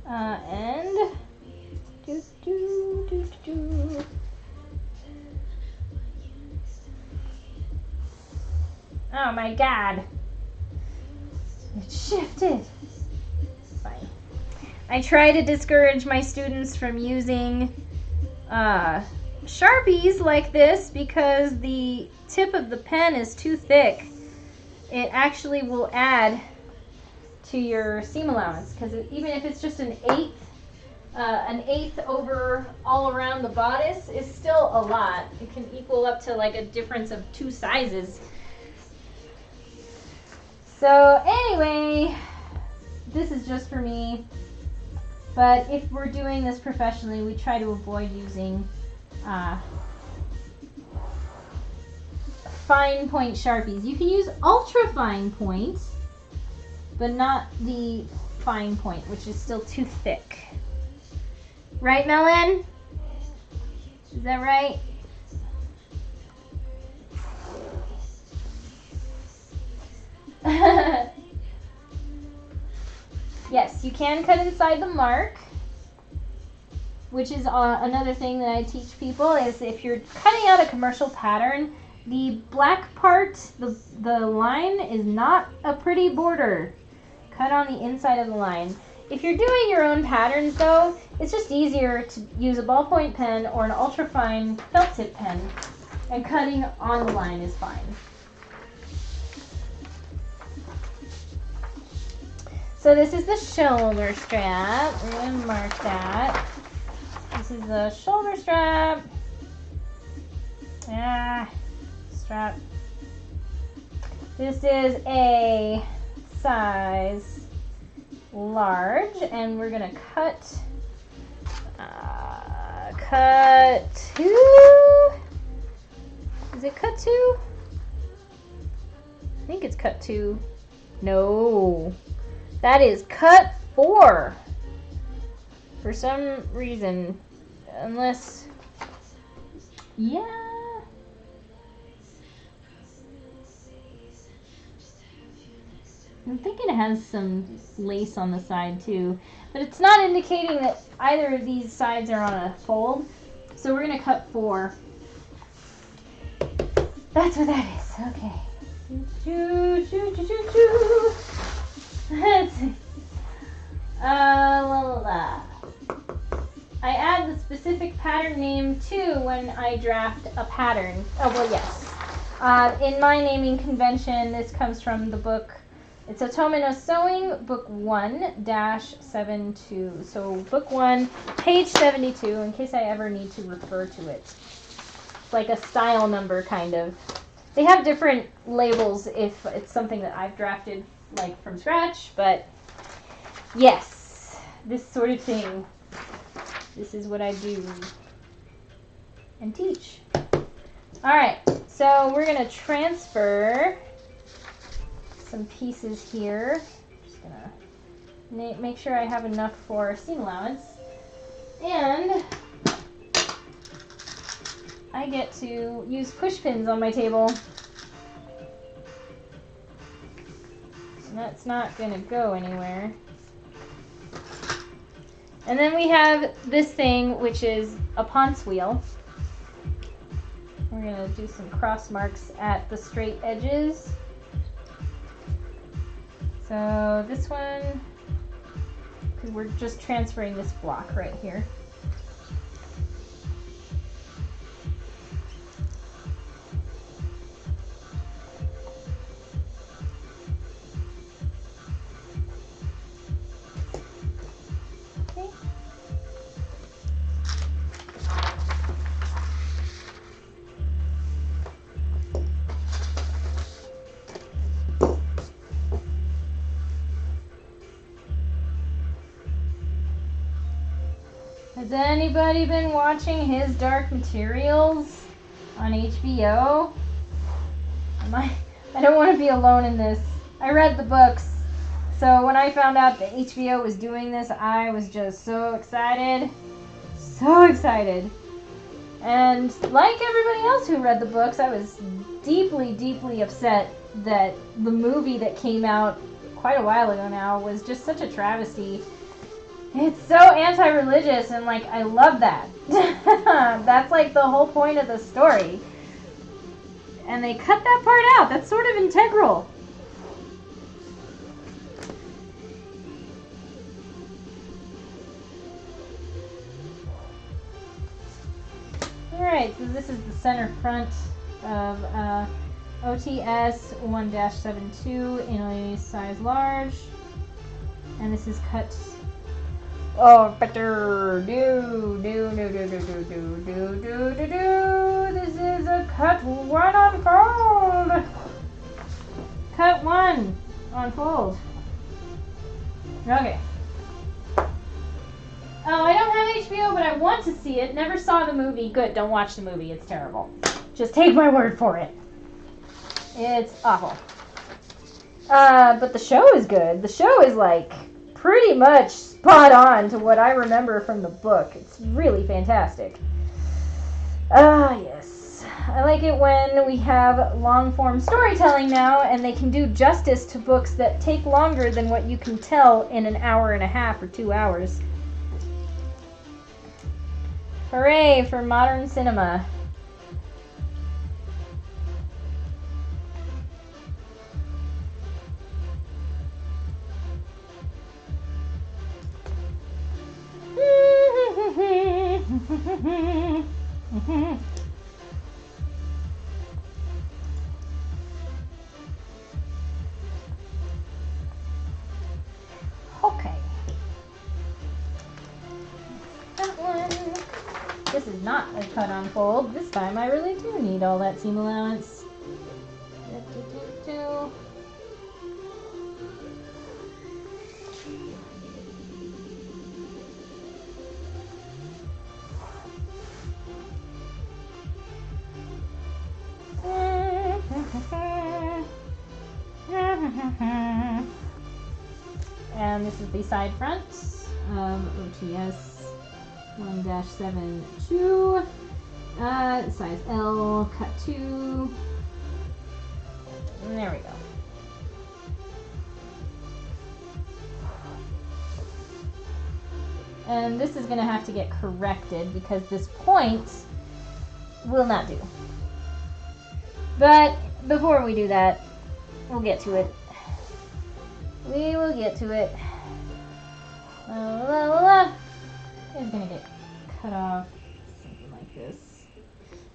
And oh my God, it shifted. Fine. I try to discourage my students from using Sharpies like this because the tip of the pen is too thick. It actually will add to your seam allowance, because even if it's just an eighth over all around the bodice is still a lot. It can equal up to like a difference of 2 sizes. So anyway, this is just for me, but if we're doing this professionally, we try to avoid using fine point Sharpies. You can use ultra fine point, but not the fine point, which is still too thick. Right, Melon? Is that right? Yes, you can cut inside the mark, which is another thing that I teach people, is if you're cutting out a commercial pattern, the black part, the line is not a pretty border. Cut on the inside of the line. If you're doing your own patterns though, it's just easier to use a ballpoint pen or an ultra fine felt tip pen, and cutting on the line is fine. So this is the shoulder strap. We're going to mark that. This is the shoulder strap. Strap. This is a size large, and we're going to cut 2. Is it cut 2? I think it's cut 2. No. That is cut 4 for some reason, unless, yeah. I'm thinking it has some lace on the side too, but it's not indicating that either of these sides are on a fold, so we're going to cut 4. That's what that is, okay. Let's see. I add the specific pattern name too when I draft a pattern. Oh, well, yes. In my naming convention, this comes from the book. It's Otome no Sewing, book 1-72. So book 1, page 72, in case I ever need to refer to it. It's like a style number, kind of. They have different labels if it's something that I've drafted like from scratch, but yes, this sort of thing, this is what I do and teach. Alright, so we're going to transfer some pieces here. Just going to make sure I have enough for seam allowance, and I get to use push pins on my table. That's not going to go anywhere. And then we have this thing, which is a ponce wheel. We're going to do some cross marks at the straight edges. So this one, because we're just transferring this block right here. Okay. Has anybody been watching His Dark Materials on HBO? I don't want to be alone in this. I read the books, so when I found out that HBO was doing this, I was just so excited. So excited. And like everybody else who read the books, I was deeply, deeply upset that the movie that came out quite a while ago now was just such a travesty. It's so anti-religious, and like, I love that. That's like the whole point of the story. And they cut that part out. That's sort of integral. Alright, so this is the center front of OTS 1-72 in a size large. And this is cut. Oh, better. Do. This is a cut 1 on fold. Cut 1 on fold. Okay. Oh, I don't have HBO, but I want to see it. Never saw the movie. Good, don't watch the movie. It's terrible. Just take my word for it. It's awful. But the show is good. The show is like pretty much spot on to what I remember from the book. It's really fantastic. Yes. I like it when we have long-form storytelling now, and they can do justice to books that take longer than what you can tell in an hour and a half or 2 hours. Hooray for modern cinema. Okay. That one. This is not a cut on fold. This time I really do need all that seam allowance. And this is the side front of OTS 1-72, size L, cut 2. And there we go. And this is going to have to get corrected because this point will not do. But before we do that, we'll get to it. We will get to it. It's going to get cut off. Something like this.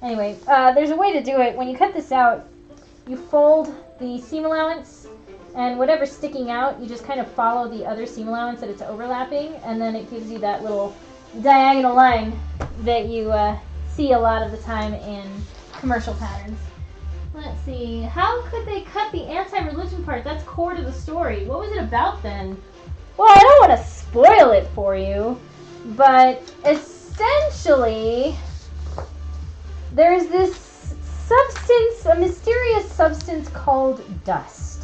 Anyway, there's a way to do it. When you cut this out, you fold the seam allowance, and whatever's sticking out, you just kind of follow the other seam allowance that it's overlapping, and then it gives you that little diagonal line that you see a lot of the time in commercial patterns. Let's see. How could they cut the anti-religion part? That's core to the story. What was it about then? Well, I don't want to spoil it for you, but essentially, there's this substance, a mysterious substance called dust.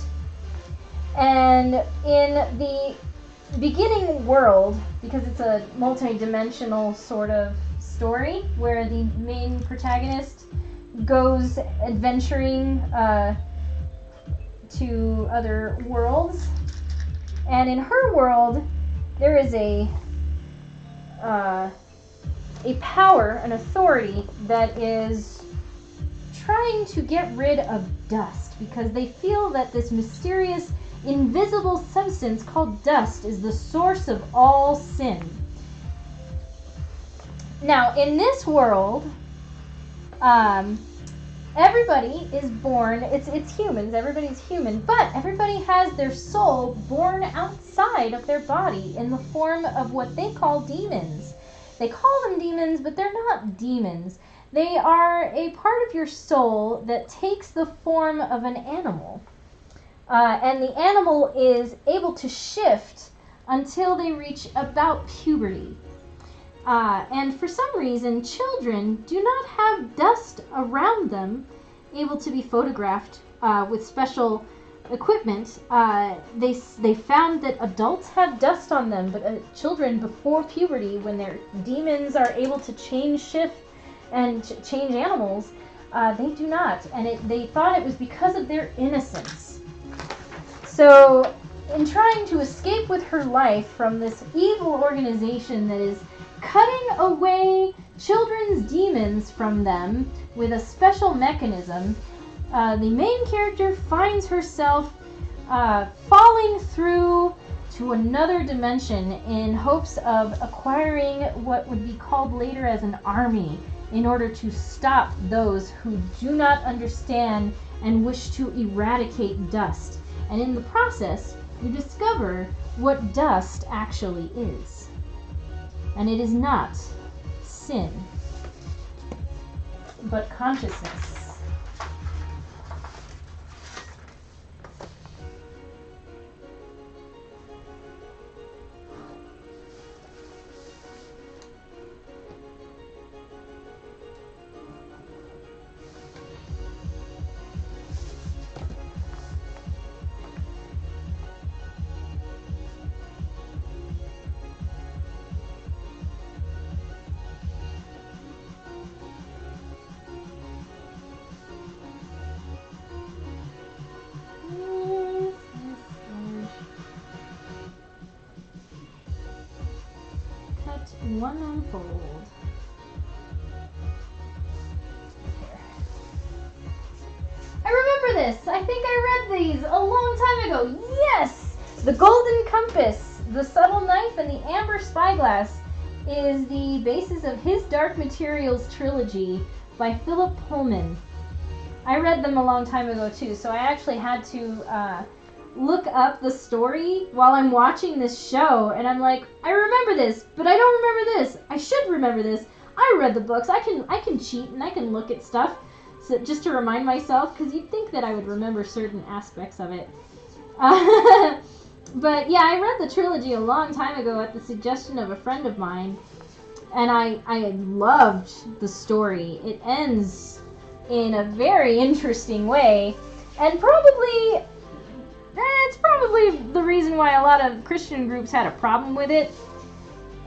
And in the beginning world, because it's a multi-dimensional sort of story where the main protagonist goes adventuring to other worlds, and in her world there is a a power, an authority that is trying to get rid of dust because they feel that this mysterious, invisible substance called dust is the source of all sin. Now, in this world, everybody is born, it's humans, everybody's human, but everybody has their soul born outside of their body in the form of what they call demons. They call them demons, but they're not demons. They are a part of your soul that takes the form of an animal. And the animal is able to shift until they reach about puberty. And for some reason, children do not have dust around them able to be photographed with special equipment. They found that adults have dust on them, but children before puberty, when their demons are able to change shift and change animals, they do not. And they thought it was because of their innocence. So in trying to escape with her life from this evil organization that is cutting away children's demons from them with a special mechanism, the main character finds herself falling through to another dimension in hopes of acquiring what would be called later as an army in order to stop those who do not understand and wish to eradicate dust. And in the process, you discover what dust actually is. And it is not sin, but consciousness. One unfold. Here. I remember this. I think I read these a long time ago. Yes! The Golden Compass, the Subtle Knife, and the Amber Spyglass is the basis of his Dark Materials trilogy by Philip Pullman. I read them a long time ago too, so I actually had to look up the story while I'm watching this show, and I'm like, I remember this, but I don't remember this. I should remember this. I read the books. I can cheat and I can look at stuff so just to remind myself, because you'd think that I would remember certain aspects of it. But yeah, I read the trilogy a long time ago at the suggestion of a friend of mine, and I loved the story. It ends in a very interesting way, and it's probably the reason why a lot of Christian groups had a problem with it.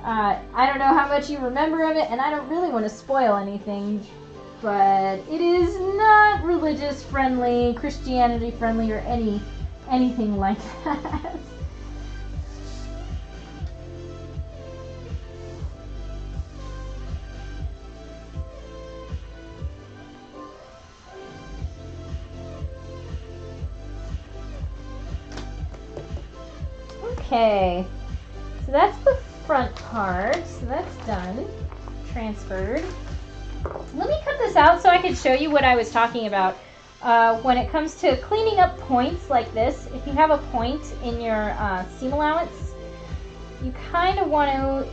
I don't know how much you remember of it, and I don't really want to spoil anything, but it is not religious friendly, Christianity friendly, or anything like that. Okay, so that's the front part, so that's done, transferred. Let me cut this out so I can show you what I was talking about. When it comes to cleaning up points like this, if you have a point in your seam allowance, you kind of want to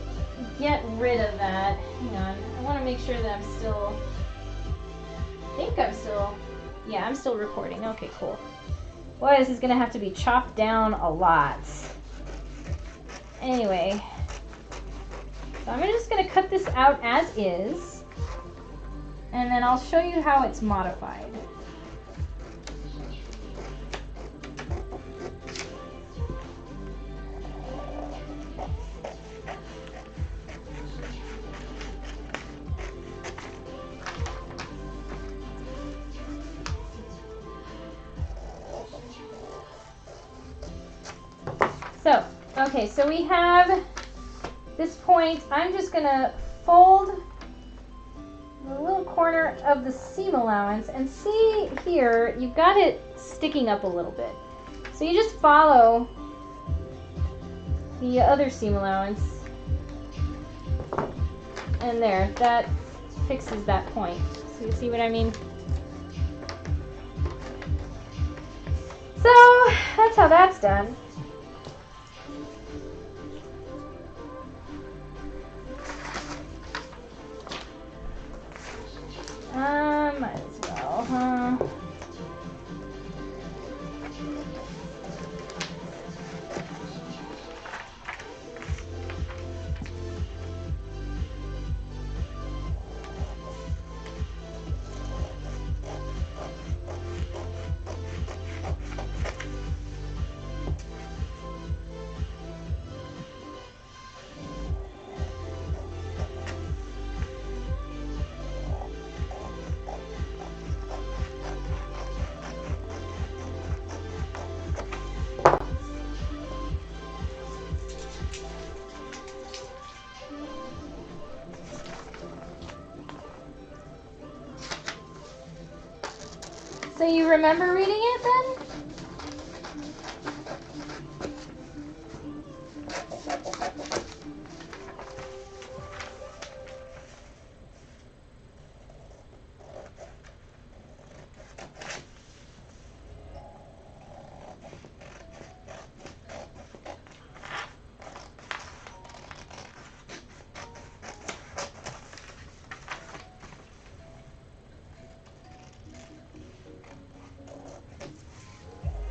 get rid of that. Hang on, I want to make sure that I'm still, yeah, I'm still recording. Okay, cool. Boy, this is going to have to be chopped down a lot. Anyway, so I'm just going to cut this out as is, and then I'll show you how it's modified. So, okay, so we have this point, I'm just gonna fold the little corner of the seam allowance, and see here, you've got it sticking up a little bit. So you just follow the other seam allowance, and there, that fixes that point. So you see what I mean? So that's how that's done. Might as well, huh? So you remember reading it then?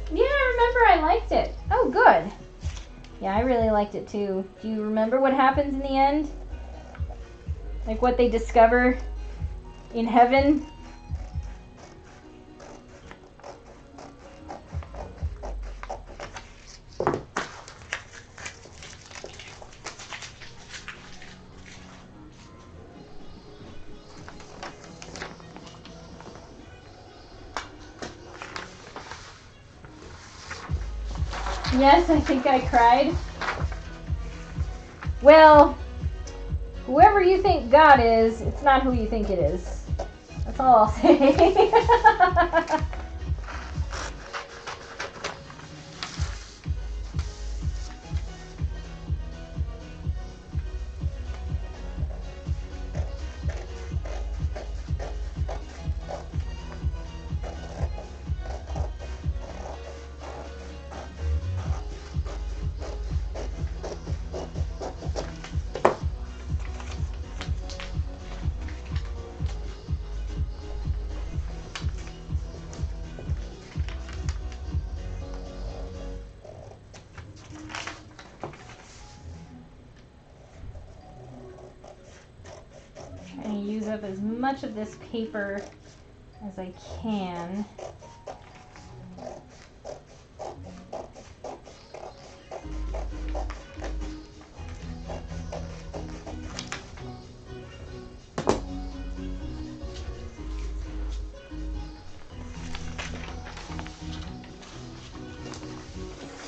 Yeah, I remember I liked it. Oh, good. Yeah, I really liked it too. Do you remember what happens in the end? Like what they discover in heaven? Yes, I think I cried. Well, whoever you think God is, it's not who you think it is. That's all I'll say. Trying to use up as much of this paper as I can.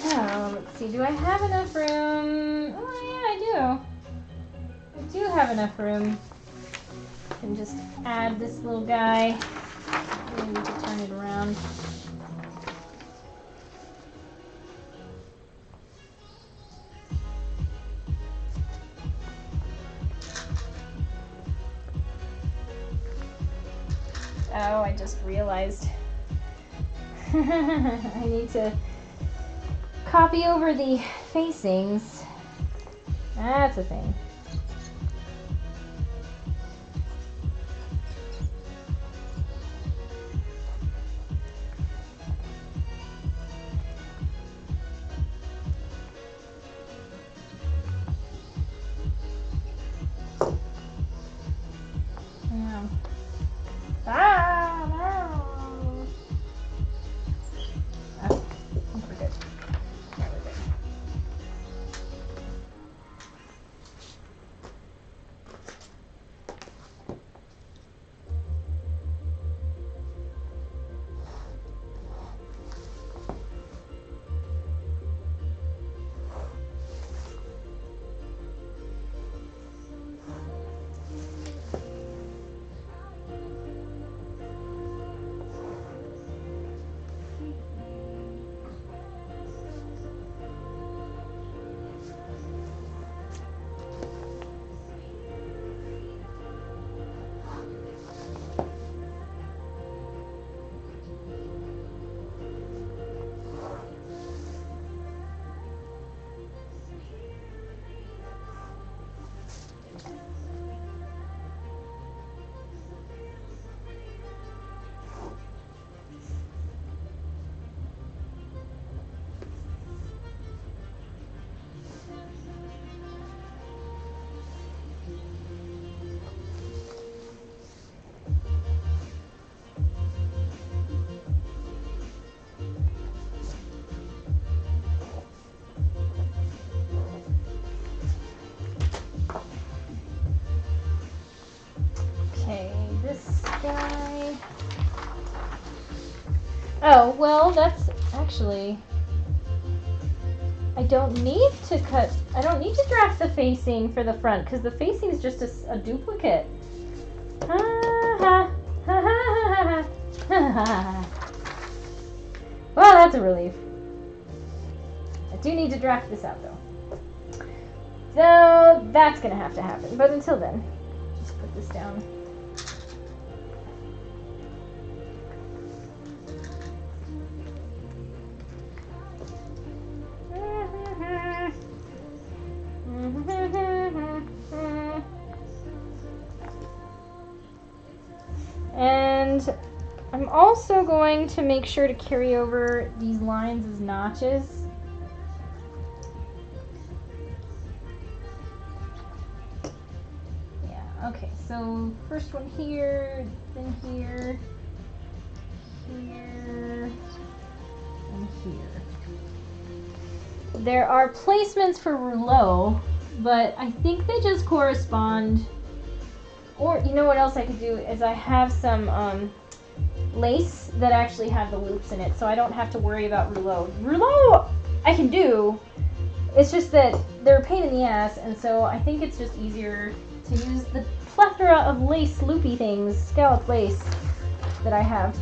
So, let's see, do I have enough room? Oh yeah, I do. I do have enough room. I can just add this little guy. Maybe we can turn it around. Oh, I just realized I need to copy over the facings. That's a thing. Yeah. Ah, no. Okay, we're good. Yeah, we're good. Oh, well, that's actually... I don't need to draft the facing for the front because the facing is just a duplicate. Well, that's a relief. I do need to draft this out though. So that's gonna have to happen. But until then, just put this down. And I'm also going to make sure to carry over these lines as notches. Yeah, okay, so first one here, then here, here, and here. There are placements for rouleau, but I think they just correspond. Or you know what else I could do is I have some lace that actually have the loops in it, so I don't have to worry about rouleau. Rouleau I can do, it's just that they're a pain in the ass, and so I think it's just easier to use the plethora of lace loopy things, scallop lace, that I have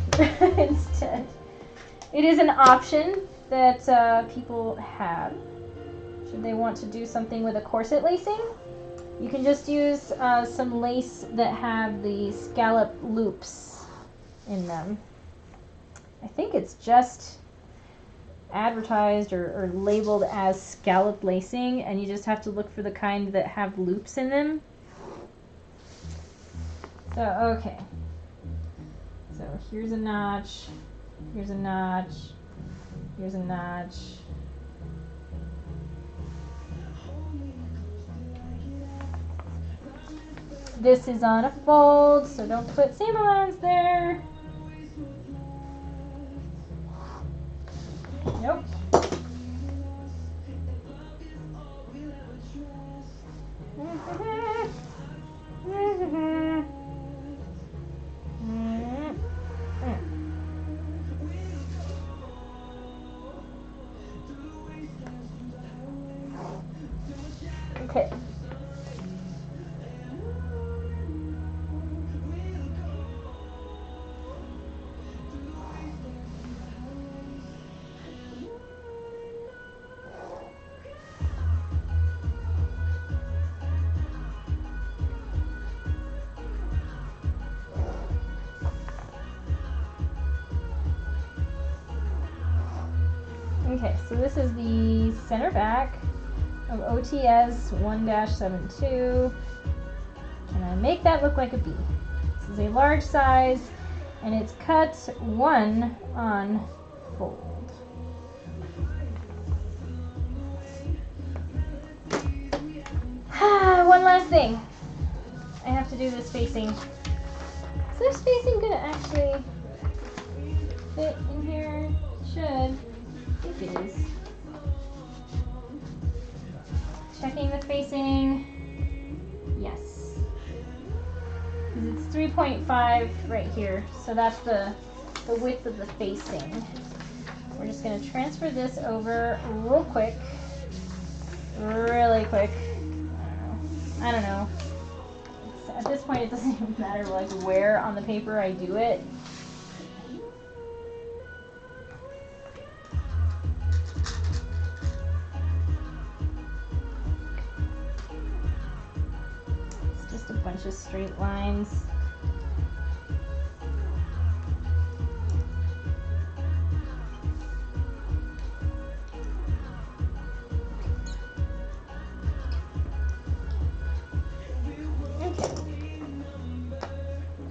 instead. It is an option that people have should they want to do something with a corset lacing. You can just use some lace that have the scallop loops in them. I think it's just advertised or labeled as scallop lacing, and you just have to look for the kind that have loops in them. So, okay. So here's a notch, here's a notch, here's a notch. This is on a fold, so don't put seam allowance there. Nope. Okay. Okay, so this is the center back of OTS 1-72. Can I make that look like a B? This is a large size, and it's cut 1 on fold. One last thing. I have to do this facing. Is this facing gonna actually fit in here? Should. I think it is. Checking the facing. Yes. Because it's 3.5 right here. So that's the width of the facing. We're just going to transfer this over real quick. Really quick. I don't know. At this point it doesn't even matter like where on the paper I do it. Bunch of straight lines. Okay.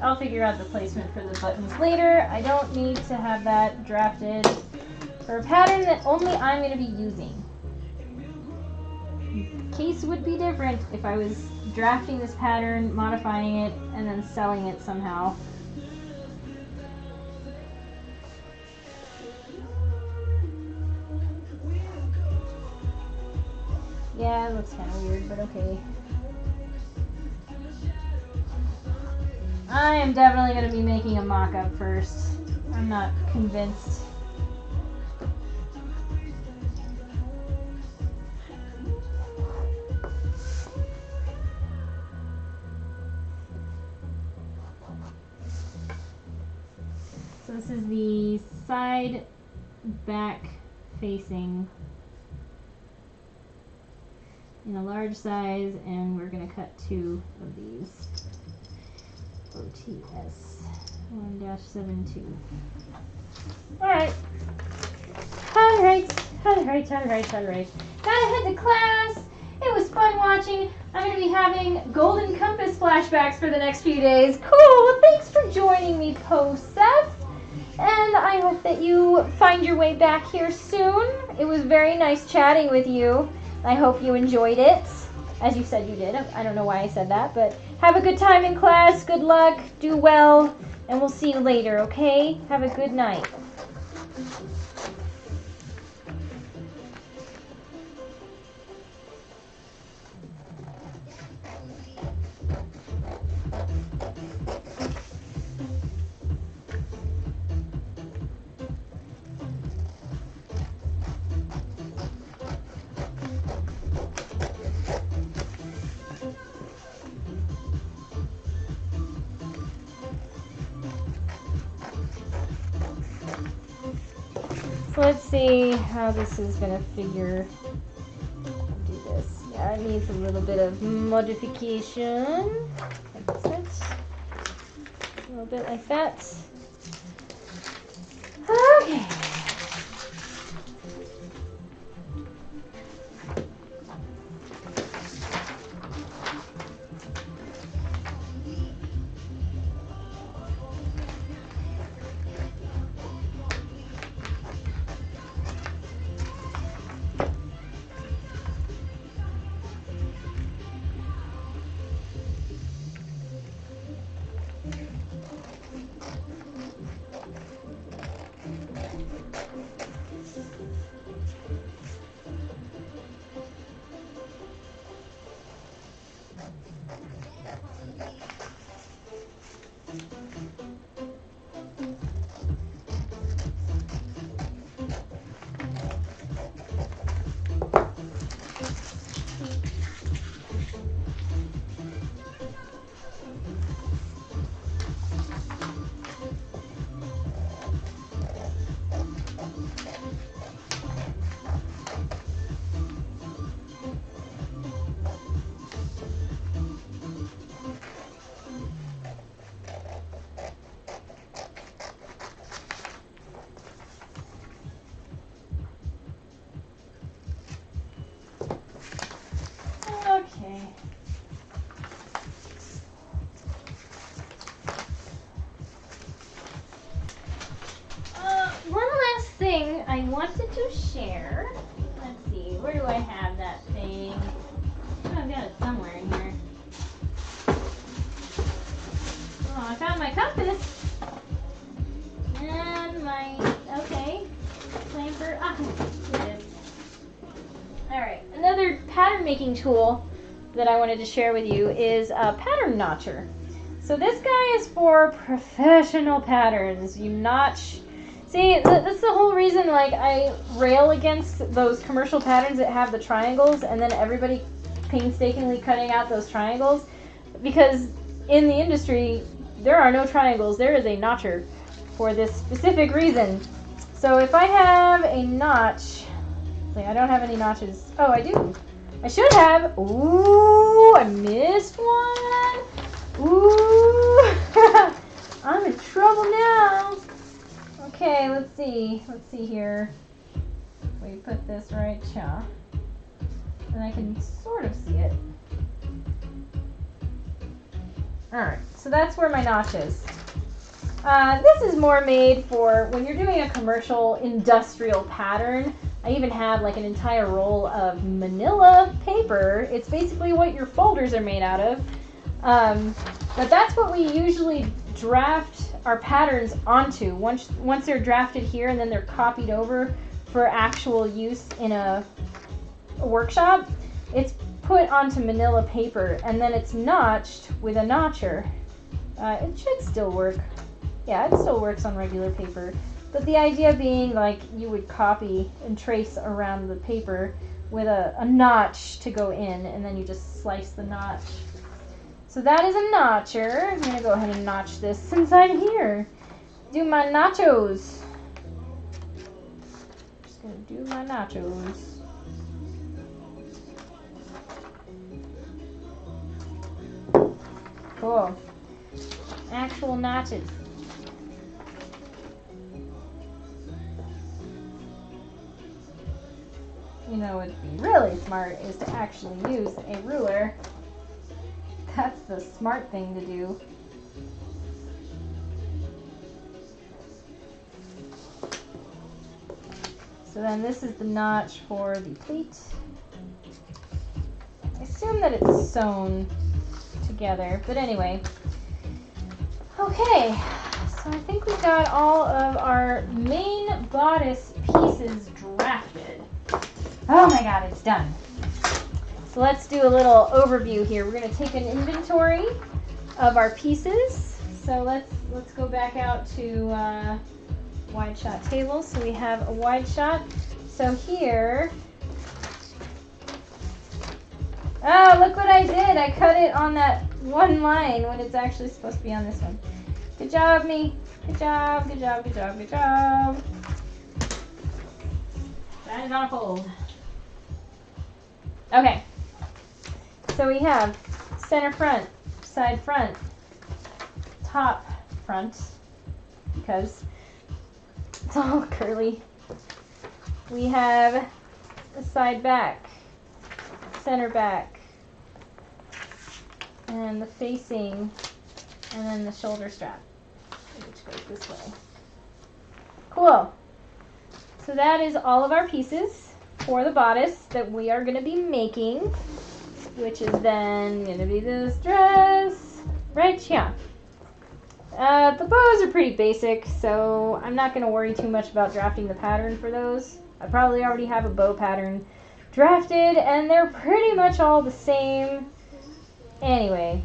I'll figure out the placement for the buttons later. I don't need to have that drafted for a pattern that only I'm going to be using. Case would be different if I was drafting this pattern, modifying it, and then selling it somehow. Yeah, it looks kind of weird, but okay. I am definitely going to be making a mock-up first. I'm not convinced. So this is the side back facing in a large size, and we're going to cut 2 of these. OTS 1-72. Alright. Alright. Gotta head to class. It was fun watching. I'm going to be having Golden Compass flashbacks for the next few days. Cool. Thanks for joining me, Seth. And I hope that you find your way back here soon. It was very nice chatting with you. I hope you enjoyed it, as you said you did. I don't know why I said that, but have a good time in class. Good luck. Do well. And we'll see you later, okay? Have a good night. So let's see how this is going to figure. Do this. Yeah, it needs a little bit of modification. Like this. A little bit like that. Okay. Okay. One last thing I wanted to share. Let's see, where do I have that thing? Oh, I've got it somewhere in here. Oh, I found my compass. And my, okay, clamper. Ah, here it is. Alright, another pattern making tool that I wanted to share with you is a pattern notcher. So this guy is for professional patterns. You notch. See, that's the whole reason like I rail against those commercial patterns that have the triangles and then everybody painstakingly cutting out those triangles, because in the industry there are no triangles. There is a notcher for this specific reason. So if I have a notch, I don't have any notches. Oh, I do. I should have. Ooh, I missed one. Ooh, I'm in trouble now. Okay, let's see. Let's see here. We put this right here, and I can sort of see it. All right, so that's where my notch is. This is more made for when you're doing a commercial industrial pattern. I even have like an entire roll of manila paper. It's basically what your folders are made out of. But that's what we usually draft our patterns onto. Once they're drafted here and then they're copied over for actual use in a workshop, it's put onto manila paper and then it's notched with a notcher. It should still work. Yeah, it still works on regular paper. But the idea being like you would copy and trace around the paper with a notch to go in, and then you just slice the notch. So that is a notcher. I'm going to go ahead and notch this since I'm here. Do my nachos. Just going to do my nachos. Cool. Actual notches. You know, what'd be really smart is to actually use a ruler. That's the smart thing to do. So then this is the notch for the pleat. I assume that it's sewn together, but anyway. Okay, so I think we got all of our main bodice pieces drafted. Oh my god, it's done. So let's do a little overview here. We're going to take an inventory of our pieces. So let's go back out to wide shot table. So we have a wide shot. So here, oh, look what I did. I cut it on that one line when it's actually supposed to be on this one. Good job, me. Good job, good job, good job, good job. That is on a fold. Okay. So we have center front, side front, top front, because it's all curly. We have the side back, center back, and the facing, and then the shoulder strap, which goes this way. Cool. So that is all of our pieces for the bodice that we are going to be making, which is then going to be this dress right here. The bows are pretty basic, so I'm not going to worry too much about drafting the pattern for those. I probably already have a bow pattern drafted, and they're pretty much all the same. Anyway,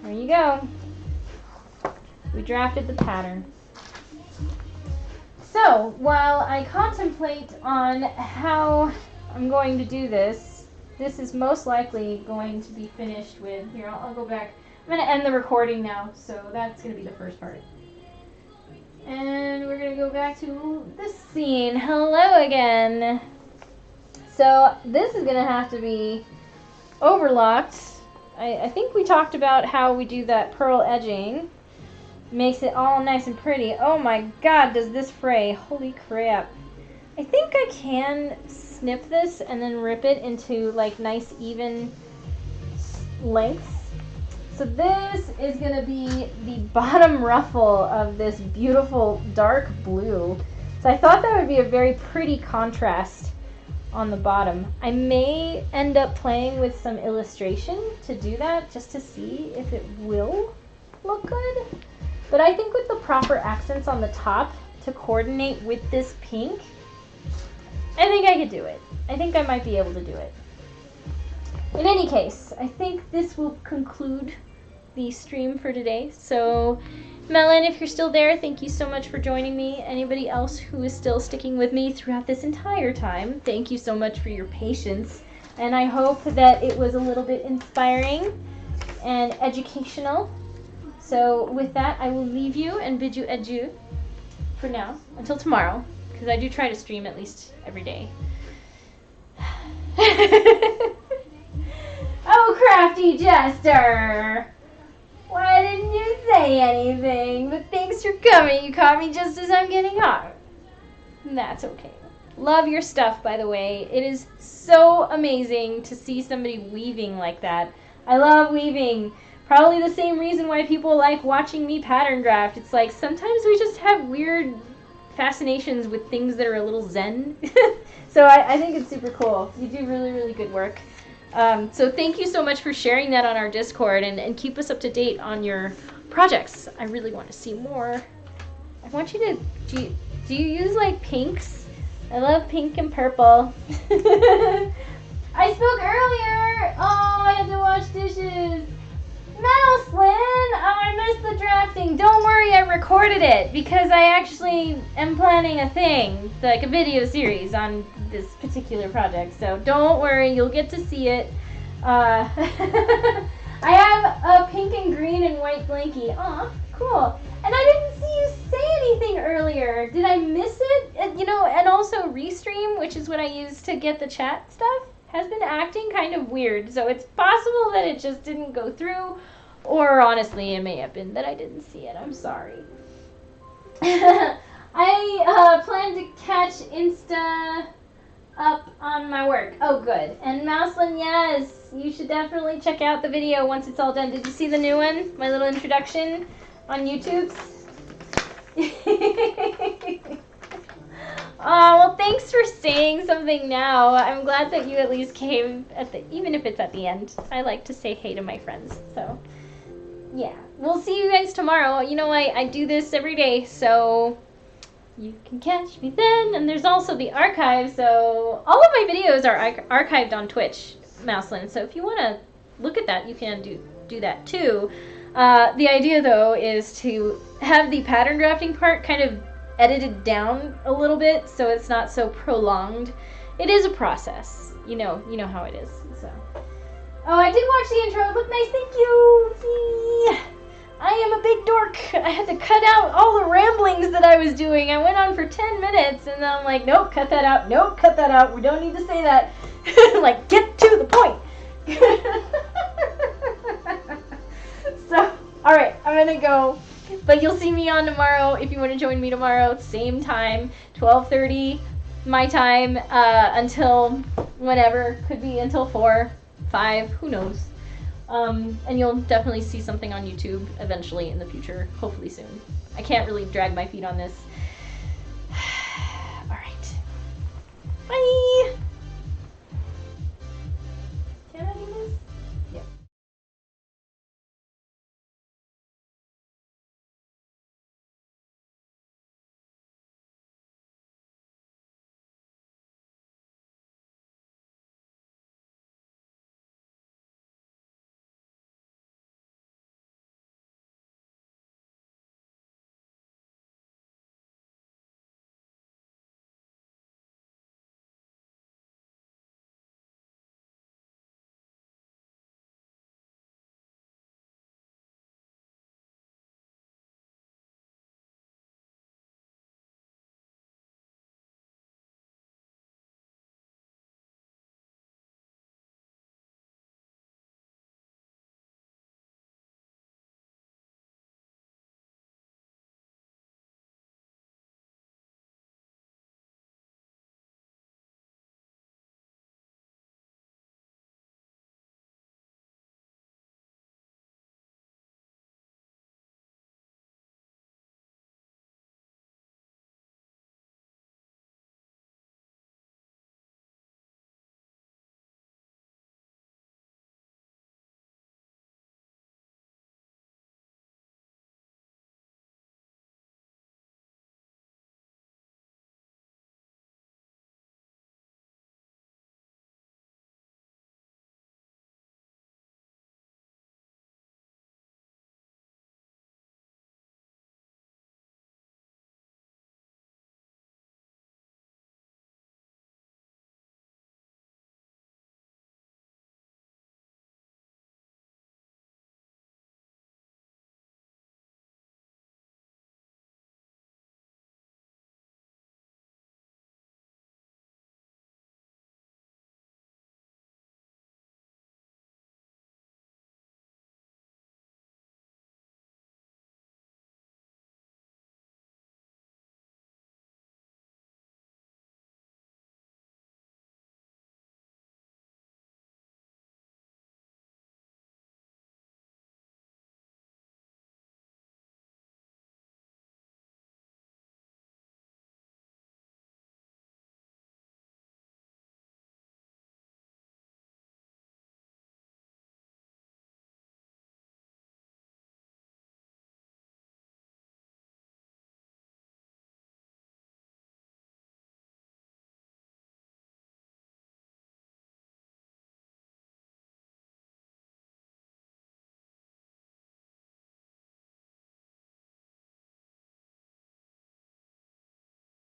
there you go. We drafted the pattern. So, while I contemplate on how I'm going to do this, this is most likely going to be finished with, here, I'll go back. I'm going to end the recording now, so that's going to be the first part. And we're going to go back to this scene. Hello again. So, this is going to have to be overlocked. I think we talked about how we do that pearl edging. Makes it all nice and pretty. Oh my god, does this fray. Holy crap. I think I can snip this and then rip it into like nice even lengths. So this is going to be the bottom ruffle of this beautiful dark blue. So I thought that would be a very pretty contrast on the bottom. I may end up playing with some illustration to do that just to see if it will look good. But I think with the proper accents on the top to coordinate with this pink, I think I could do it. I think I might be able to do it. In any case, I think this will conclude the stream for today. So, Melon, if you're still there, thank you so much for joining me. Anybody else who is still sticking with me throughout this entire time, thank you so much for your patience. And I hope that it was a little bit inspiring and educational. So with that, I will leave you and bid you adieu for now, until tomorrow, because I do try to stream at least every day. Oh, crafty jester! Why didn't you say anything? But thanks for coming. You caught me just as I'm getting hot. That's okay. Love your stuff, by the way. It is so amazing to see somebody weaving like that. I love weaving. Probably the same reason why people like watching me pattern draft. It's like sometimes we just have weird fascinations with things that are a little zen. So I think it's super cool. You do really, really good work. So thank you so much for sharing that on our Discord, and keep us up to date on your projects. I really want to see more. I want you to, do you use like pinks? I love pink and purple. I spoke earlier. Oh, I had to wash dishes. Metal Slin! Oh, I missed the recorded it because I actually am planning a thing, like a video series on this particular project. So don't worry, you'll get to see it. I have a pink and green and white blankie. Aw, cool. And I didn't see you say anything earlier. Did I miss it? And also Restream, which is what I use to get the chat stuff, has been acting kind of weird. So it's possible that it just didn't go through, or honestly, it may have been that I didn't see it. I'm sorry. I plan to catch Insta up on my work. Oh, good. And Mouselin, yes, you should definitely check out the video once it's all done. Did you see the new one? My little introduction on YouTube? Oh, well, thanks for saying something now. I'm glad that you at least came even if it's at the end. I like to say hey to my friends, so yeah. We'll see you guys tomorrow. I do this every day, so you can catch me then. And there's also the archive, so all of my videos are archived on Twitch, Mouselin. So if you want to look at that, you can do that too. The idea, though, is to have the pattern drafting part kind of edited down a little bit so it's not so prolonged. It is a process. You know how it is. So. Oh, I did watch the intro. It looked nice. Thank you. See? I am a big dork. I had to cut out all the ramblings that I was doing. I went on for 10 minutes, and then I'm like, nope, cut that out. Nope, cut that out. We don't need to say that. Like, get to the point. So, all right, I'm going to go. But you'll see me on tomorrow if you want to join me tomorrow. Same time, 12:30 my time, until whenever. Could be until 4, 5, who knows. And you'll definitely see something on YouTube eventually in the future, hopefully soon. I can't really drag my feet on this. All right. Bye!